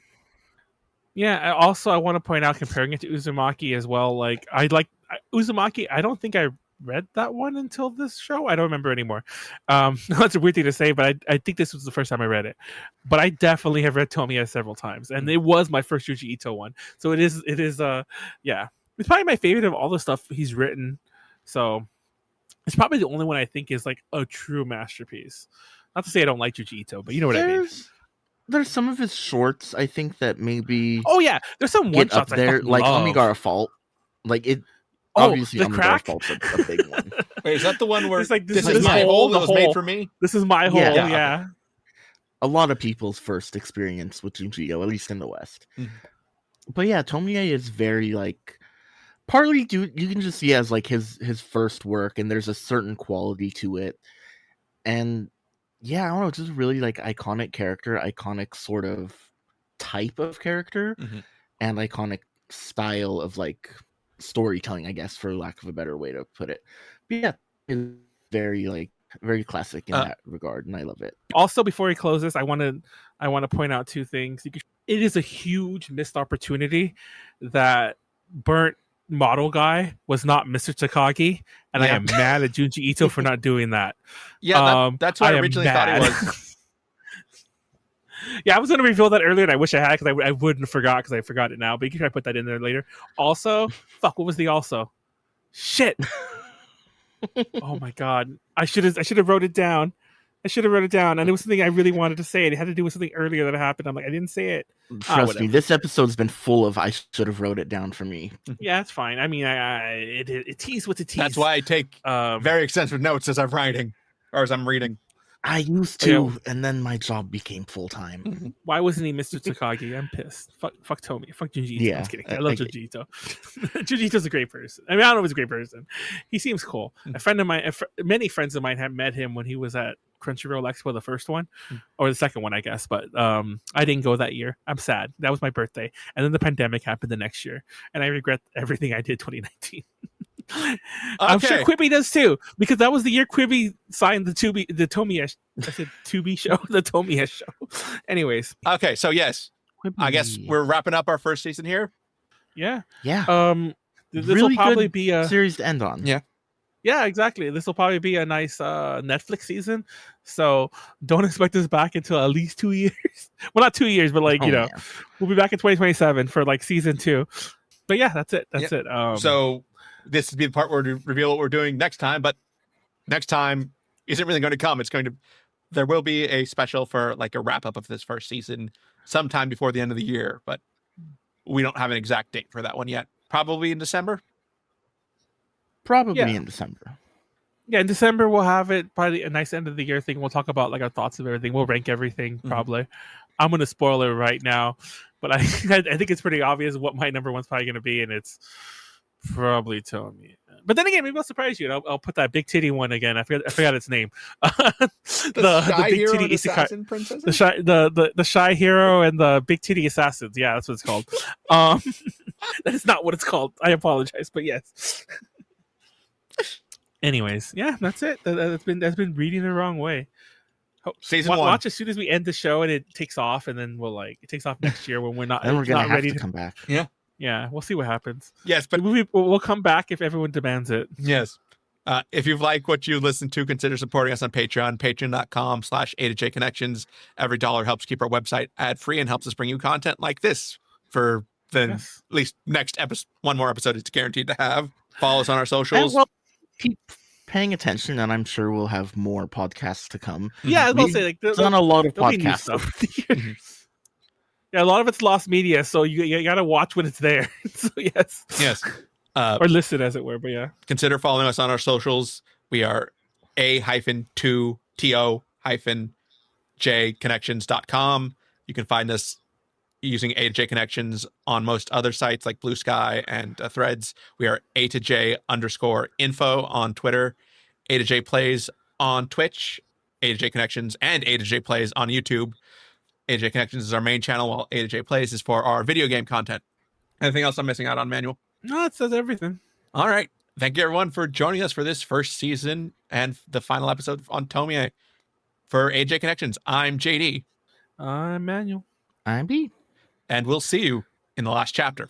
Yeah. Also, I want to point out, comparing it to Uzumaki as well. Like Uzumaki. I don't think I read that one until this show. I don't remember anymore. That's a weird thing to say, but I think this was the first time I read it. But I definitely have read Tomie several times, and it was my first Junji Ito one. So it is yeah, it's probably my favorite of all the stuff he's written. So it's probably the only one I think is like a true masterpiece. Not to say I don't like Junji Ito, but you know what I mean. There's some of his shorts I think that maybe there's some one shots there, like Omigara Fault. Like it obviously the crack Fault's a big one. Wait, is that the one where it's like this is my hole that was made for me? This is my hole, yeah. A lot of people's first experience with Junji Ito, at least in the West. But yeah, Tomie is very like partly due, you can just see as like his first work, and there's a certain quality to it. And yeah, I don't know, just really like iconic character, iconic sort of type of character, and iconic style of like storytelling, I guess, for lack of a better way to put it. But yeah, it's very classic in that regard, and I love it. Also, before he closes, I want to point out two things. It is a huge missed opportunity that Burnt Model Guy was not Mr. Takagi, and I am mad at Junji Ito for not doing that. Yeah, that's what I originally thought it was. Yeah, I was going to reveal that earlier, and I wish I had, because I wouldn't have forgot, because I forgot it now. But you can try to put that in there later. Also, what was the also? Shit. Oh my god, I should have wrote it down. And it was something I really wanted to say. It had to do with something earlier that happened. I'm like, I didn't say it. Trust me, this episode's been full of I should have wrote it down for me. Yeah, it's fine. I mean, it teased what it teased. That's why I take very extensive notes as I'm writing or as I'm reading. I used to, and then my job became full time. Why wasn't he Mr. Takagi? I'm pissed. Fuck Tomie. Fuck Junji Ito. Yeah, I'm kidding. I love Junji Ito. Junji Ito's a great person. I mean, I don't know if he's a great person. He seems cool. A friend of mine, many friends of mine have met him when he was at Crunchyroll Expo, the first one, or the second one, I guess. But I didn't go that year. I'm sad. That was my birthday, and then the pandemic happened the next year, and I regret everything I did 2019. I'm sure Quibi does too, because that was the year Quibi signed the Tomie show, the Tomie show. Anyways, okay, so yes, Quibi. I guess we're wrapping up our first season here. Yeah. This really will probably good be a series to end on. Yeah, exactly. This will probably be a nice Netflix season. So don't expect us back until at least 2 years. Well, not 2 years, but like we'll be back in 2027 for like season 2. But yeah, that's it. That's it. So this would be the part where we reveal what we're doing next time, but next time isn't really going to come. It's going to there will be a special for like a wrap up of this first season sometime before the end of the year, but we don't have an exact date for that one yet. Probably in December. Probably in December. Yeah, in December we'll have it. Probably a nice end of the year thing. We'll talk about like our thoughts of everything. We'll rank everything probably. I'm gonna spoil it right now, but I think it's pretty obvious what my number one's probably gonna be, and it's probably Tomie. But then again, maybe I'll surprise you. And I'll put that big titty one again. I forgot its name. The big hero titty and assassin princess. the shy hero and the big titty assassins. Yeah, that's what it's called. That is not what it's called. I apologize, but yes. Anyways, yeah, that's it. That's been reading the wrong way. Season 1. Watch as soon as we end the show and it takes off, and then it takes off next year when we're not. Then we're gonna not have ready to come back. Yeah, we'll see what happens. Yes, but we'll come back if everyone demands it. Yes. If you've liked what you listen to, consider supporting us on Patreon, patreon.com/A2J Connections. Every dollar helps keep our website ad-free and helps us bring you content like this for at least next episode. One more episode is guaranteed to have. Follow us on our socials. And keep paying attention, and I'm sure we'll have more podcasts to come. Yeah, I was going to say, like, done a lot of podcasts podcasts over the years. Yeah, a lot of it's lost media, so you got to watch when it's there. So yes. Or listen, as it were. But yeah, consider following us on our socials. We are a-2to-j-connections.com. You can find us using A2J Connections on most other sites like Blue Sky and Threads. We are A2J_info on Twitter, A2J Plays on Twitch, A2J Connections, and A2J Plays on YouTube. A2J Connections is our main channel, while A2J Plays is for our video game content. Anything else I'm missing out on, Manuel? No, it says everything. All right. Thank you, everyone, for joining us for this first season and the final episode on Tomie. For A2J Connections, I'm JD. I'm Manuel. I'm B. And we'll see you in the last chapter.